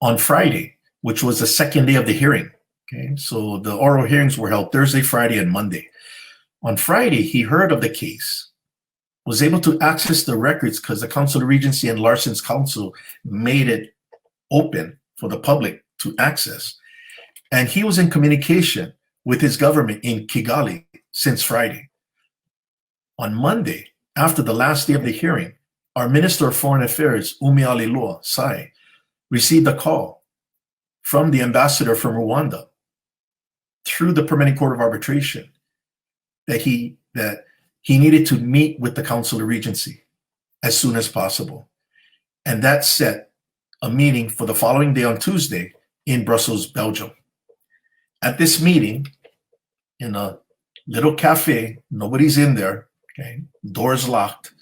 S1: on Friday, which was the second day of the hearing. Okay, so the oral hearings were held Thursday, Friday, and Monday. On Friday, he heard of the case, was able to access the records because the Council of Regency and Larson's counsel made it open for the public to access. And he was in communication with his government in Kigali since Friday. On Monday, after the last day of the hearing, our Minister of Foreign Affairs, Umialilua Sai, received a call from the ambassador from Rwanda through the Permanent Court of Arbitration that he needed to meet with the Council of Regency as soon as possible. And that set a meeting for the following day on Tuesday in Brussels, Belgium. At this meeting, in a little cafe, nobody's in there, okay, doors locked.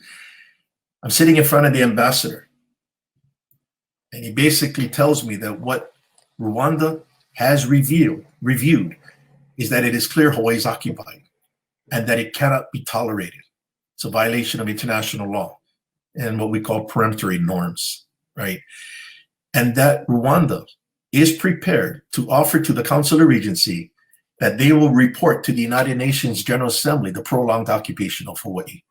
S1: I'm sitting in front of the ambassador, and he basically tells me that what Rwanda has reviewed is that it is clear Hawaii is occupied and that it cannot be tolerated. It's a violation of international law and what we call peremptory norms, right? And that Rwanda is prepared to offer to the Council of Regency that they will report to the United Nations General Assembly the prolonged occupation of Hawaii.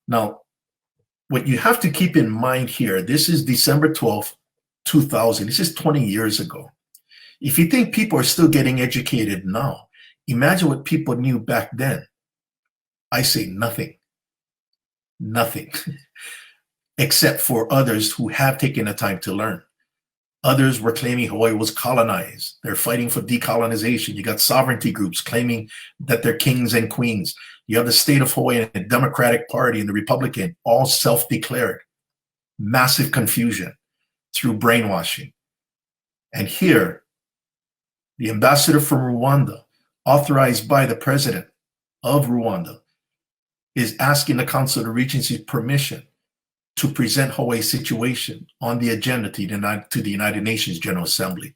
S1: Now, what you have to keep in mind here, this is December 12th, 2000. This is 20 years ago. If you think people are still getting educated now, imagine what people knew back then. I say nothing, except for others who have taken the time to learn. Others were claiming Hawaii was colonized. They're fighting for decolonization. You got sovereignty groups claiming that they're kings and queens. You have the state of Hawaii and the Democratic Party and the Republican, all self-declared. Massive confusion through brainwashing. And here, the ambassador from Rwanda, authorized by the president of Rwanda, is asking the Council of Regency's permission to present Hawaii's situation on the agenda to the United Nations General Assembly.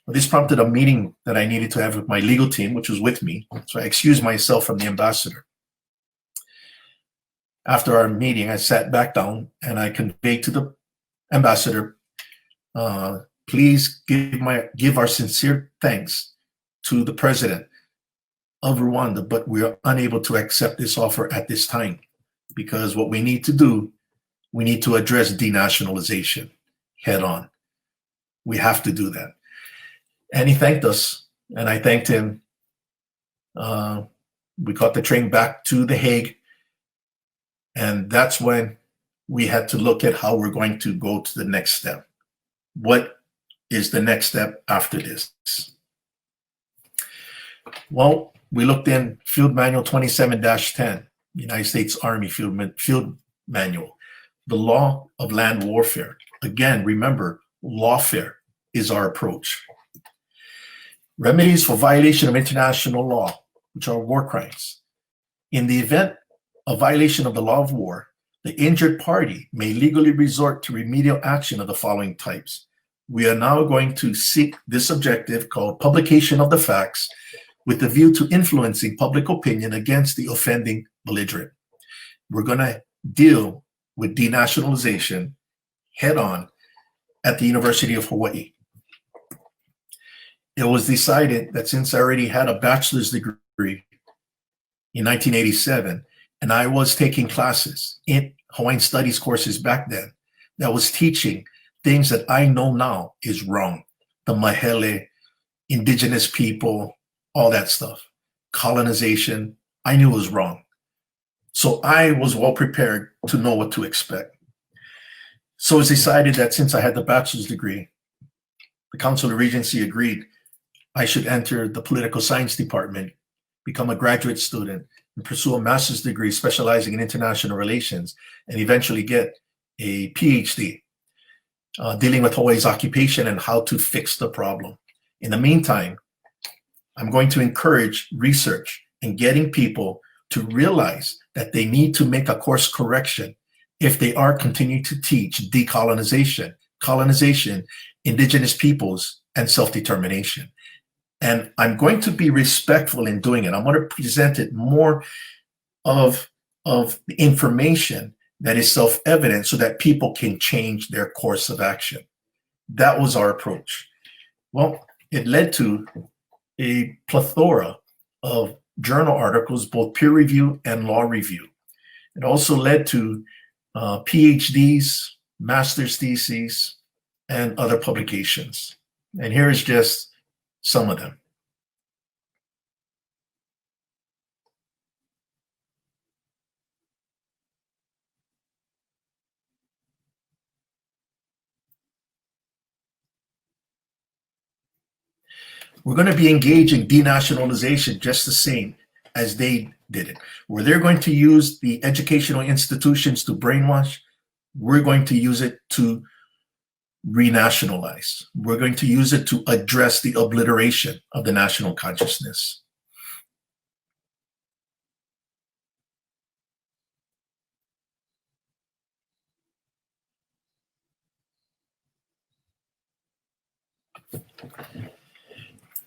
S1: Well, this prompted a meeting that I needed to have with my legal team, which was with me. So I excused myself from the ambassador. After our meeting, I sat back down and I conveyed to the ambassador, please give our sincere thanks to the president of Rwanda, but we are unable to accept this offer at this time because what we need to do, we need to address denationalization head on. We have to do that. And he thanked us, and I thanked him. We caught the train back to The Hague, and that's when we had to look at how we're going to go to the next step. What is the next step after this? Well, we looked in Field Manual 27-10, United States Army Field Manual, the law of land warfare. Again, remember, lawfare is our approach. Remedies for violation of international law, which are war crimes. In the event of violation of the law of war, the injured party may legally resort to remedial action of the following types. We are now going to seek this objective called publication of the facts with the view to influencing public opinion against the offending belligerent. We're going to deal with denationalization head on at the University of Hawaii. It was decided that since I already had a bachelor's degree in 1987, and I was taking classes in Hawaiian studies courses back then that was teaching things that I know now is wrong. The Mahele, indigenous people, all that stuff. Colonization, I knew was wrong. So I was well prepared to know what to expect. So it's decided that since I had the bachelor's degree, the Council of Regency agreed I should enter the political science department, become a graduate student, and pursue a master's degree specializing in international relations, and eventually get a PhD dealing with Hawaii's occupation and how to fix the problem. In the meantime, I'm going to encourage research and getting people to realize that they need to make a course correction if they are continuing to teach decolonization, colonization, indigenous peoples, and self-determination. And I'm going to be respectful in doing it. I'm going to present it more of the information that is self-evident so that people can change their course of action. That was our approach. Well, it led to a plethora of journal articles, both peer review and law review. It also led to PhDs, master's theses, and other publications. And here is just some of them. We're going to be engaging denationalization just the same as they did it. Where they're going to use the educational institutions to brainwash, we're going to use it to renationalize. We're going to use it to address the obliteration of the national consciousness.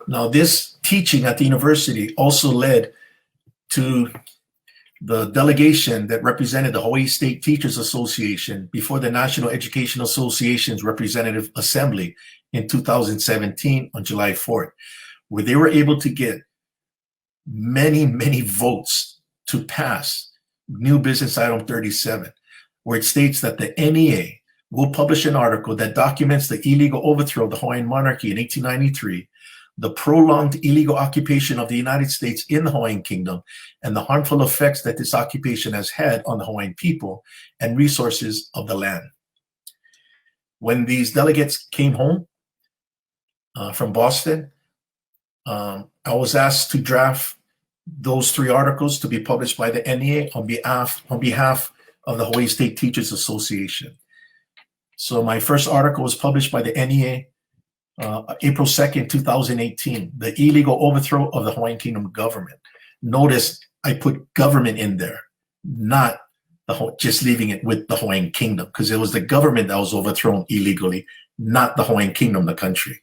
S1: Now, this teaching at the university also led to the delegation that represented the Hawaii State Teachers Association before the National Education Association's Representative Assembly in 2017 on July 4th, where they were able to get many, many votes to pass New Business Item 37, where it states that the NEA will publish an article that documents the illegal overthrow of the Hawaiian monarchy in 1893, the prolonged illegal occupation of the United States in the Hawaiian Kingdom, and the harmful effects that this occupation has had on the Hawaiian people and resources of the land. When these delegates came home from Boston, I was asked to draft those 3 articles to be published by the NEA on behalf of the Hawaii State Teachers Association. So my first article was published by the NEA April 2nd, 2018, the illegal overthrow of the Hawaiian Kingdom government. Notice I put government in there, not just leaving it with the Hawaiian Kingdom, because it was the government that was overthrown illegally, not the Hawaiian Kingdom, the country.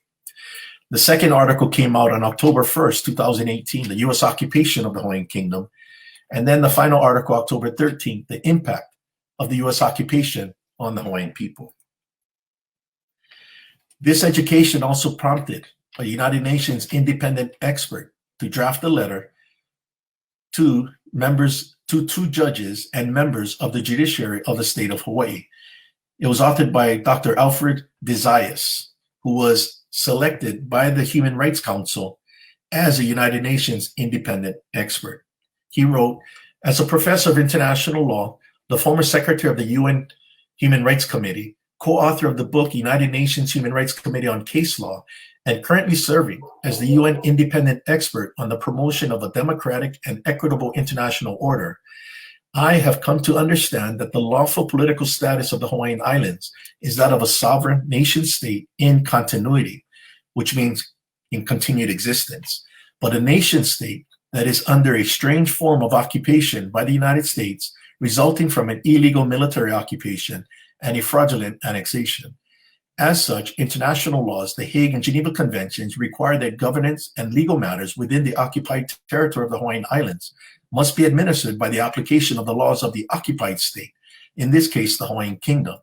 S1: The second article came out on October 1st, 2018, the U.S. occupation of the Hawaiian Kingdom. And then the final article, October 13th, the impact of the U.S. occupation on the Hawaiian people. This education also prompted a United Nations independent expert to draft a letter to two judges and members of the judiciary of the state of Hawaii. It was authored by Dr. Alfred Desaias, who was selected by the Human Rights Council as a United Nations independent expert. He wrote, as a professor of international law, the former secretary of the UN Human Rights Committee, co-author of the book United Nations Human Rights Committee on Case Law, and currently serving as the UN independent expert on the promotion of a democratic and equitable international order, I have come to understand that the lawful political status of the Hawaiian Islands is that of a sovereign nation state in continuity, which means in continued existence, but a nation state that is under a strange form of occupation by the United States, resulting from an illegal military occupation and a fraudulent annexation. As such, international laws, the Hague and Geneva Conventions, require that governance and legal matters within the occupied territory of the Hawaiian Islands must be administered by the application of the laws of the occupied state, in this case, the Hawaiian Kingdom,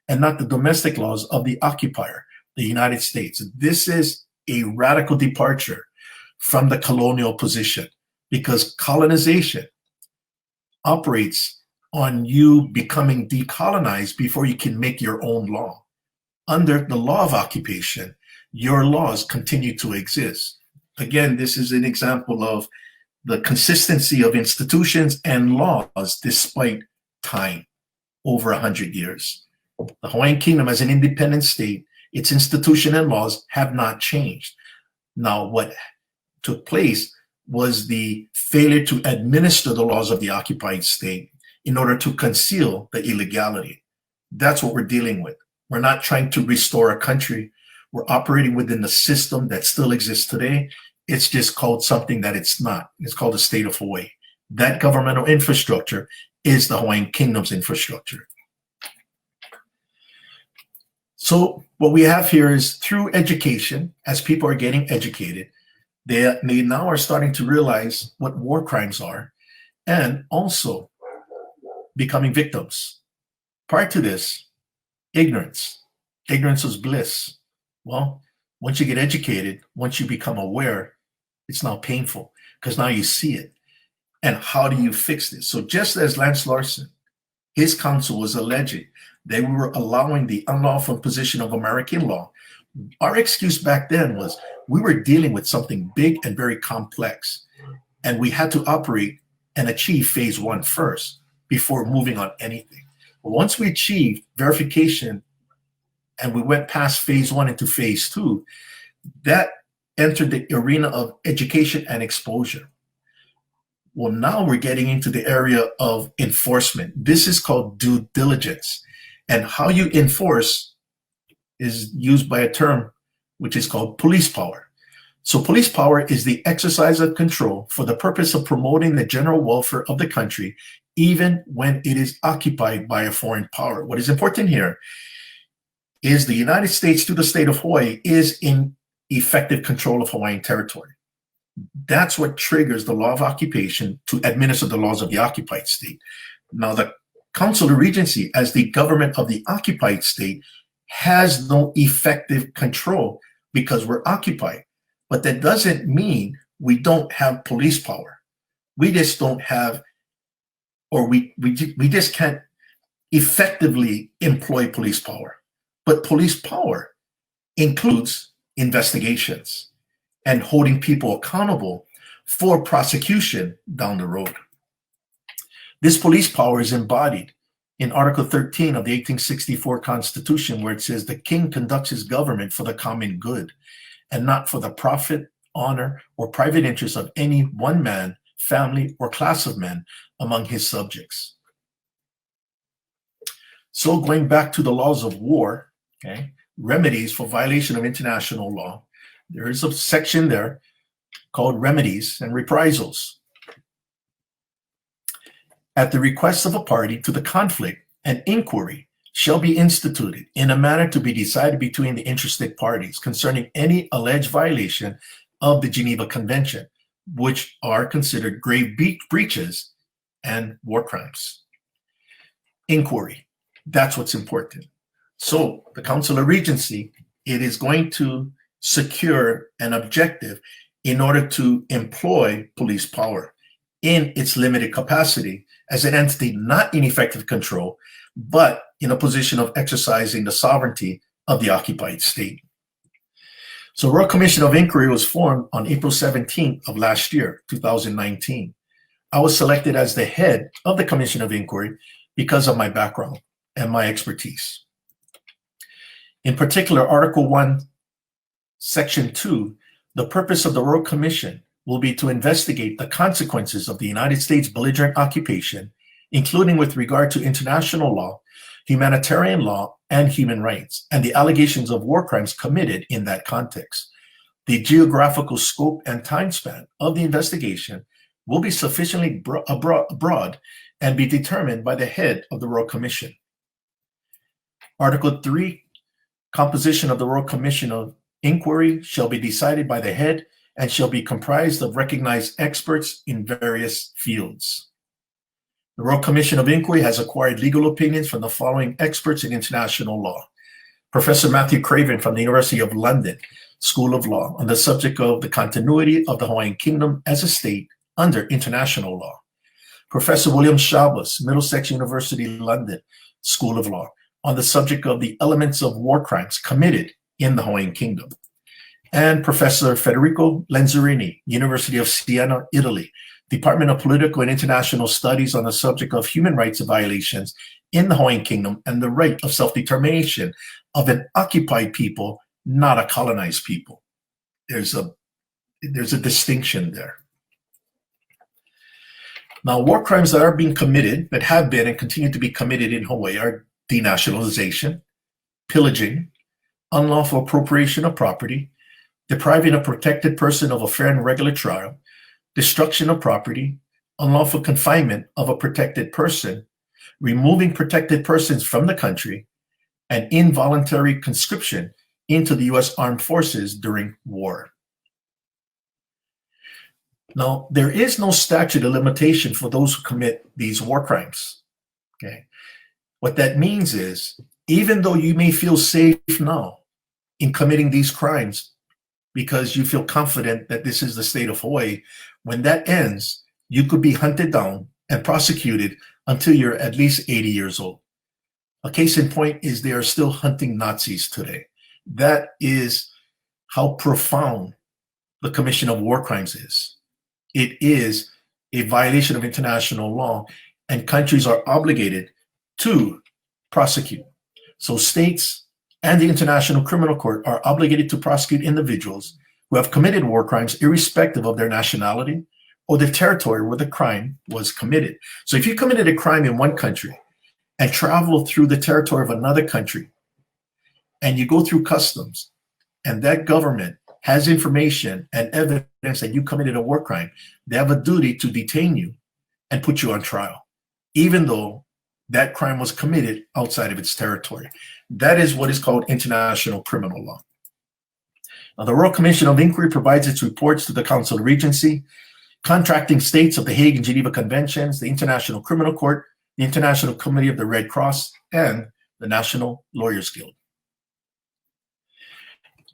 S1: and not the domestic laws of the occupier, the United States. This is a radical departure from the colonial position, because colonization operates on you becoming decolonized before you can make your own law. under the law of occupation, your laws continue to exist. Again, this is an example of the consistency of institutions and laws despite time, over 100 years. The Hawaiian Kingdom as an independent state, its institution and laws have not changed. Now, what took place was the failure to administer the laws of the occupied state in order to conceal the illegality. That's what we're dealing with. We're not trying to restore a country. We're operating within the system that still exists today. It's just called something that it's not. It's called the state of Hawaii. That governmental infrastructure is the Hawaiian Kingdom's infrastructure. So what we have here is through education, as people are getting educated, they now are starting to realize what war crimes are and also becoming victims. Prior to this, ignorance. Ignorance was bliss. Well, once you get educated, once you become aware, it's now painful because now you see it. And how do you fix this? So just as Lance Larson, his counsel was alleging that we were allowing the unlawful imposition of American law, our excuse back then was we were dealing with something big and very complex, and we had to operate and achieve phase one first before moving on anything. But once we achieved verification and we went past phase one into phase two, that entered the arena of education and exposure. Well, now we're getting into the area of enforcement. This is called due diligence. And how you enforce is used by a term which is called police power. So police power is the exercise of control for the purpose of promoting the general welfare of the country, even when it is occupied by a foreign power. What is important here is the United States, through the state of Hawaii, is in effective control of Hawaiian territory. That's what triggers the law of occupation to administer the laws of the occupied state. Now, the Council of Regency, as the government of the occupied state, has no effective control because we're occupied. But that doesn't mean we don't have police power. We just don't have, or we just can't effectively employ police power. But police power includes investigations and holding people accountable for prosecution down the road. This police power is embodied in Article 13 of the 1864 Constitution, where it says the king conducts his government for the common good and not for the profit, honor, or private interest of any one man, family, or class of men among his subjects. So going back to the laws of war, okay, remedies for violation of international law, there is a section there called remedies and reprisals. At the request of a party to the conflict, an inquiry shall be instituted in a manner to be decided between the interested parties concerning any alleged violation of the Geneva Convention, which are considered grave breaches and war crimes. Inquiry, that's what's important. So the Council of Regency, it is going to secure an objective in order to employ police power in its limited capacity as an entity not in effective control, but in a position of exercising the sovereignty of the occupied state. So Royal Commission of Inquiry was formed on April 17th of last year, 2019. I was selected as the head of the Commission of Inquiry because of my background and my expertise. In particular, Article 1, Section 2, the purpose of the Royal Commission will be to investigate the consequences of the United States belligerent occupation, including with regard to international law, humanitarian law, and human rights, and the allegations of war crimes committed in that context. The geographical scope and time span of the investigation will be sufficiently broad and be determined by the head of the Royal Commission. Article 3, composition of the Royal Commission of Inquiry shall be decided by the head and shall be comprised of recognized experts in various fields. The Royal Commission of Inquiry has acquired legal opinions from the following experts in international law. Professor Matthew Craven from the University of London School of Law on the subject of the continuity of the Hawaiian Kingdom as a state under international law. Professor William Shabas, Middlesex University, London School of Law on the subject of the elements of war crimes committed in the Hawaiian Kingdom. And Professor Federico Lenzerini, University of Siena, Italy, Department of Political and International Studies on the subject of human rights violations in the Hawaiian Kingdom and the right of self-determination of an occupied people, not a colonized people. There's a distinction there. Now, war crimes that are being committed, that have been and continue to be committed in Hawaii are denationalization, pillaging, unlawful appropriation of property, depriving a protected person of a fair and regular trial, destruction of property, unlawful confinement of a protected person, removing protected persons from the country, and involuntary conscription into the U.S. Armed Forces during war. Now, there is no statute of limitation for those who commit these war crimes. Okay, what that means is, even though you may feel safe now in committing these crimes because you feel confident that this is the state of Hawaii, when that ends, you could be hunted down and prosecuted until you're at least 80 years old. A case in point is they are still hunting Nazis today. That is how profound the commission of war crimes is. It is a violation of international law, and countries are obligated to prosecute. So states and the International Criminal Court are obligated to prosecute individuals who have committed war crimes irrespective of their nationality or the territory where the crime was committed. So if you committed a crime in one country and travel through the territory of another country, and you go through customs, and that government has information and evidence that you committed a war crime, they have a duty to detain you and put you on trial, even though that crime was committed outside of its territory. That is what is called international criminal law. Now, the Royal Commission of Inquiry provides its reports to the Council of Regency, contracting states of the Hague and Geneva Conventions, the International Criminal Court, the International Committee of the Red Cross, and the National Lawyers Guild.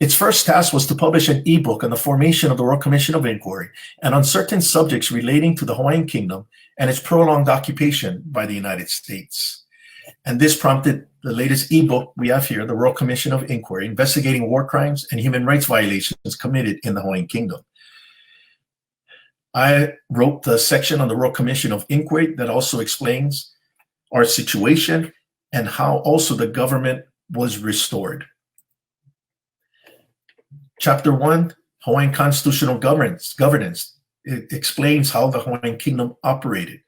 S1: Its first task was to publish an ebook on the formation of the Royal Commission of Inquiry and on certain subjects relating to the Hawaiian Kingdom and its prolonged occupation by the United States. And this prompted the latest ebook we have here, the Royal Commission of Inquiry, investigating war crimes and human rights violations committed in the Hawaiian Kingdom. I wrote the section on the Royal Commission of Inquiry that also explains our situation and how also the government was restored. Chapter 1, Hawaiian Constitutional Governance. It explains how the Hawaiian Kingdom operated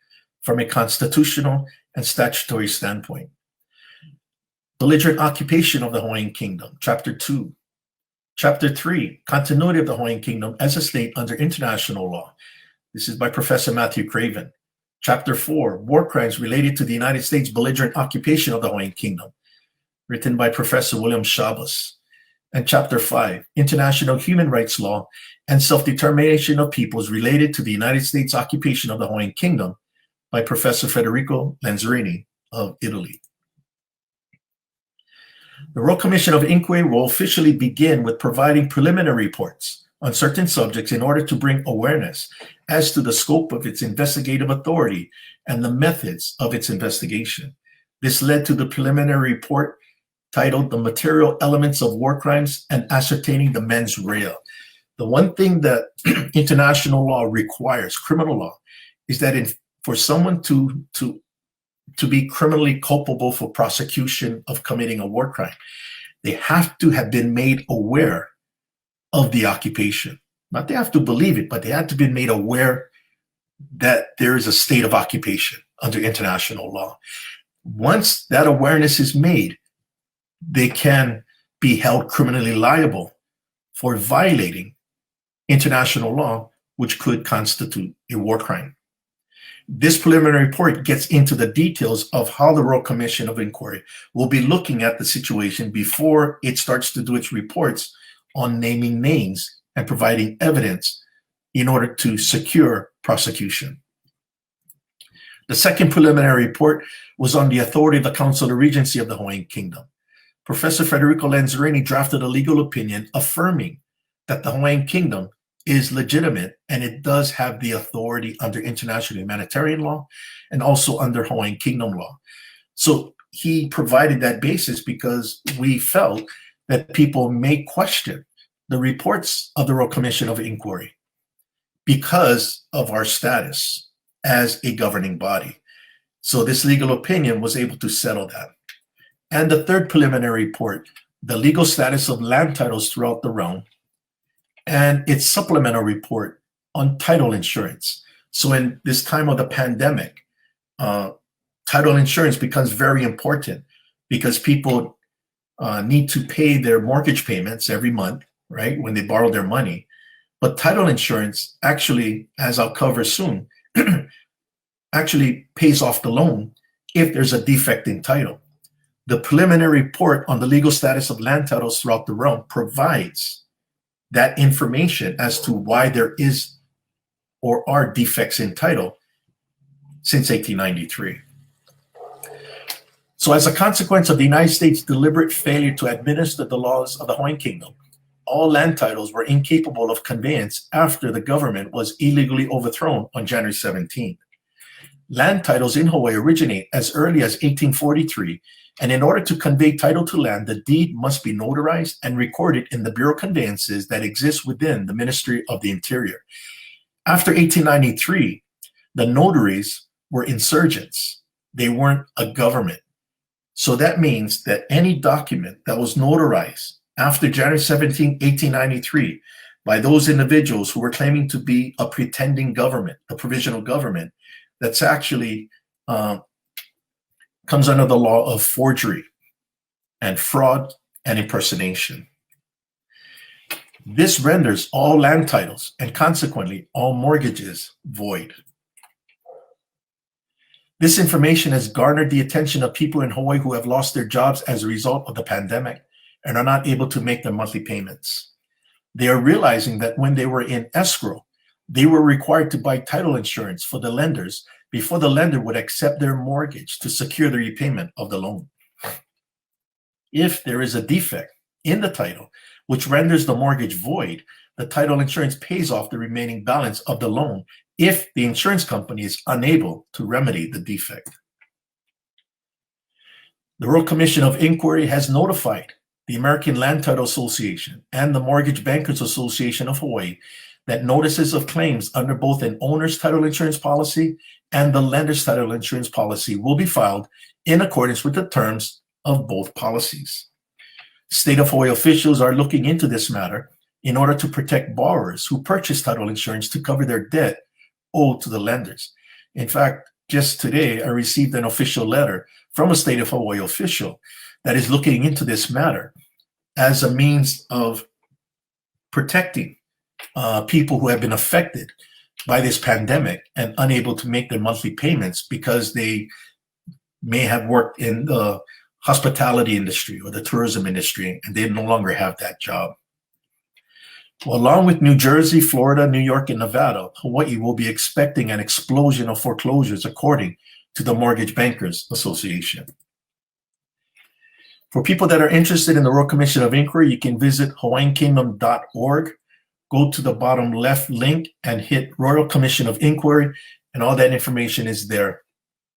S1: from a constitutional and statutory standpoint. Belligerent occupation of the Hawaiian Kingdom, Chapter 2. Chapter 3, Continuity of the Hawaiian Kingdom as a state under international law. This is by Professor Matthew Craven. Chapter 4, War Crimes related to the United States belligerent occupation of the Hawaiian Kingdom, written by Professor William Chabas. And Chapter 5, International Human Rights Law and Self-Determination of Peoples related to the United States occupation of the Hawaiian Kingdom, by Professor Federico Lenzerini of Italy. The Royal Commission of Inquiry will officially begin with providing preliminary reports on certain subjects in order to bring awareness as to the scope of its investigative authority and the methods of its investigation. This led to the preliminary report titled The Material Elements of War Crimes and Ascertaining the Mens Rea. The one thing that international law requires, criminal law, is that for someone to be criminally culpable for prosecution of committing a war crime, they have to have been made aware of the occupation. Not they have to believe it, but they have to be made aware that there is a state of occupation under international law. Once that awareness is made, they can be held criminally liable for violating international law, which could constitute a war crime. This preliminary report gets into the details of how the Royal Commission of Inquiry will be looking at the situation before it starts to do its reports on naming names and providing evidence in order to secure prosecution. The second preliminary report was on the authority of the Council of Regency of the Hawaiian Kingdom. Professor Federico Lenzerini drafted a legal opinion affirming that the Hawaiian Kingdom is legitimate and it does have the authority under international humanitarian law and also under Hawaiian Kingdom law. So he provided that basis because we felt that people may question the reports of the Royal Commission of Inquiry because of our status as a governing body. So this legal opinion was able to settle that. And the third preliminary report, the legal status of land titles throughout the realm, and its supplemental report on title insurance. So in this time of the pandemic, title insurance becomes very important because people need to pay their mortgage payments every month, right, when they borrow their money. But title insurance actually, as I'll cover soon, actually pays off the loan if there's a defect in title. The preliminary report on the legal status of land titles throughout the realm provides that information as to why there is or are defects in title since 1893. So as a consequence of the United States' deliberate failure to administer the laws of the Hawaiian Kingdom, all land titles were incapable of conveyance after the government was illegally overthrown on January 17th. Land titles in Hawaii originate as early as 1843, and in order to convey title to land, the deed must be notarized and recorded in the Bureau of Conveyances that exists within the Ministry of the Interior. After 1893, the notaries were insurgents. They weren't a government. So that means that any document that was notarized after January 17, 1893, by those individuals who were claiming to be a pretending government, a provisional government, that's actually comes under the law of forgery and fraud and impersonation. This renders all land titles and consequently all mortgages void. This information has garnered the attention of people in Hawaii who have lost their jobs as a result of the pandemic and are not able to make their monthly payments. They are realizing that when they were in escrow, they were required to buy title insurance for the lenders before the lender would accept their mortgage to secure the repayment of the loan. If there is a defect in the title, which renders the mortgage void, the title insurance pays off the remaining balance of the loan if the insurance company is unable to remedy the defect. The Royal Commission of Inquiry has notified the American Land Title Association and the Mortgage Bankers Association of Hawaii that notices of claims under both an owner's title insurance policy and the lender's title insurance policy will be filed in accordance with the terms of both policies. State of Hawaii officials are looking into this matter in order to protect borrowers who purchase title insurance to cover their debt owed to the lenders. In fact, just today, I received an official letter from a State of Hawaii official that is looking into this matter as a means of protecting people who have been affected by this pandemic and unable to make their monthly payments because they may have worked in the hospitality industry or the tourism industry and they no longer have that job. Well, along with New Jersey, Florida, New York, and Nevada, Hawaii will be expecting an explosion of foreclosures according to the Mortgage Bankers Association. For people that are interested in the Royal Commission of Inquiry, you can visit hawaiiankingdom.org. Go to the bottom left link and hit Royal Commission of Inquiry, and all that information is there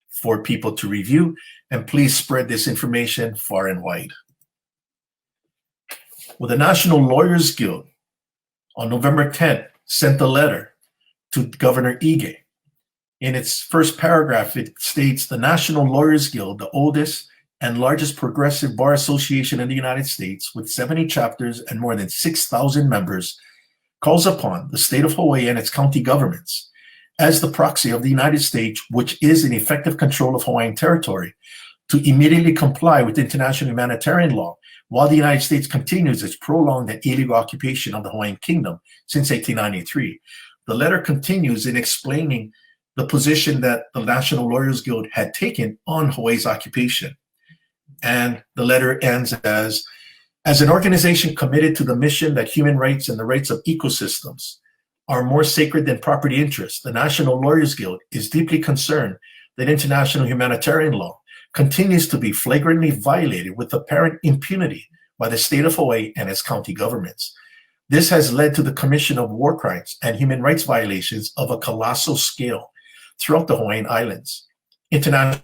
S1: for people to review. And please spread this information far and wide. Well, the National Lawyers Guild on November 10th sent a letter to Governor Ige. In its first paragraph, it states the National Lawyers Guild, the oldest and largest progressive bar association in the United States with 70 chapters and more than 6,000 members, calls upon the state of Hawaii and its county governments as the proxy of the United States, which is in effective control of Hawaiian territory, to immediately comply with international humanitarian law while the United States continues its prolonged and illegal occupation of the Hawaiian Kingdom since 1893. The letter continues in explaining the position that the National Lawyers Guild had taken on Hawaii's occupation. And the letter ends as an organization committed to the mission that human rights and the rights of ecosystems are more sacred than property interests, the National Lawyers Guild is deeply concerned that international humanitarian law continues to be flagrantly violated with apparent impunity by the state of Hawaii and its county governments. This has led to the commission of war crimes and human rights violations of a colossal scale throughout the Hawaiian Islands. International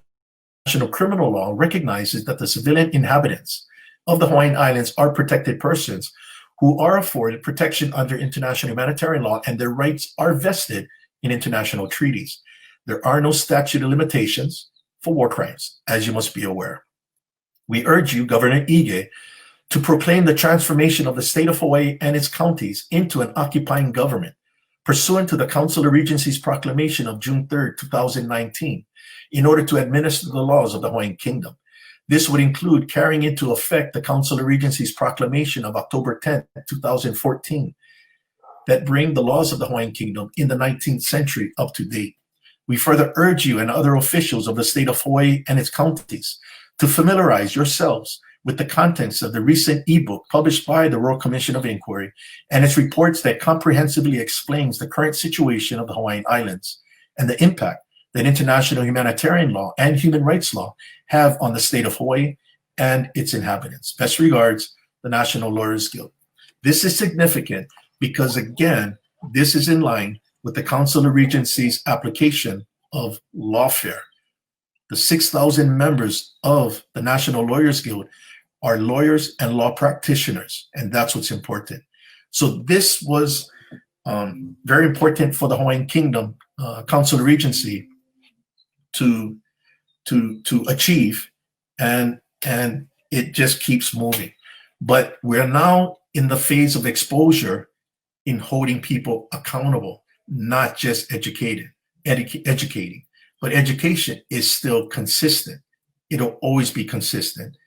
S1: international criminal law recognizes that the civilian inhabitants of the Hawaiian Islands are protected persons who are afforded protection under international humanitarian law, and their rights are vested in international treaties. There are no statute of limitations for war crimes, as you must be aware. We urge you, Governor Ige, to proclaim the transformation of the state of Hawaii and its counties into an occupying government, pursuant to the Council of Regency's proclamation of June 3rd, 2019, in order to administer the laws of the Hawaiian Kingdom. This would include carrying into effect the Council of Regency's proclamation of October 10th, 2014, that bring the laws of the Hawaiian Kingdom in the 19th century up to date. We further urge you and other officials of the state of Hawaii and its counties to familiarize yourselves with the contents of the recent ebook published by the Royal Commission of Inquiry and its reports that comprehensively explains the current situation of the Hawaiian Islands and the impact that international humanitarian law and human rights law have on the state of Hawaii and its inhabitants. Best regards, the National Lawyers Guild. This is significant because, again, this is in line with the Council of Regency's application of Lawfare. The 6,000 members of the National Lawyers Guild are lawyers and law practitioners, and that's what's important. So this was very important for the Hawaiian Kingdom Council of Regency to achieve, and it just keeps moving. But we're now in the phase of exposure in holding people accountable, not just educating. But education is still consistent. It'll always be consistent,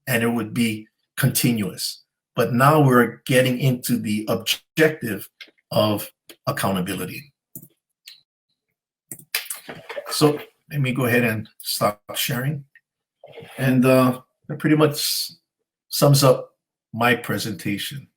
S1: and it would be continuous. But now we're getting into the objective of accountability. So let me go ahead and stop sharing. And that pretty much sums up my presentation.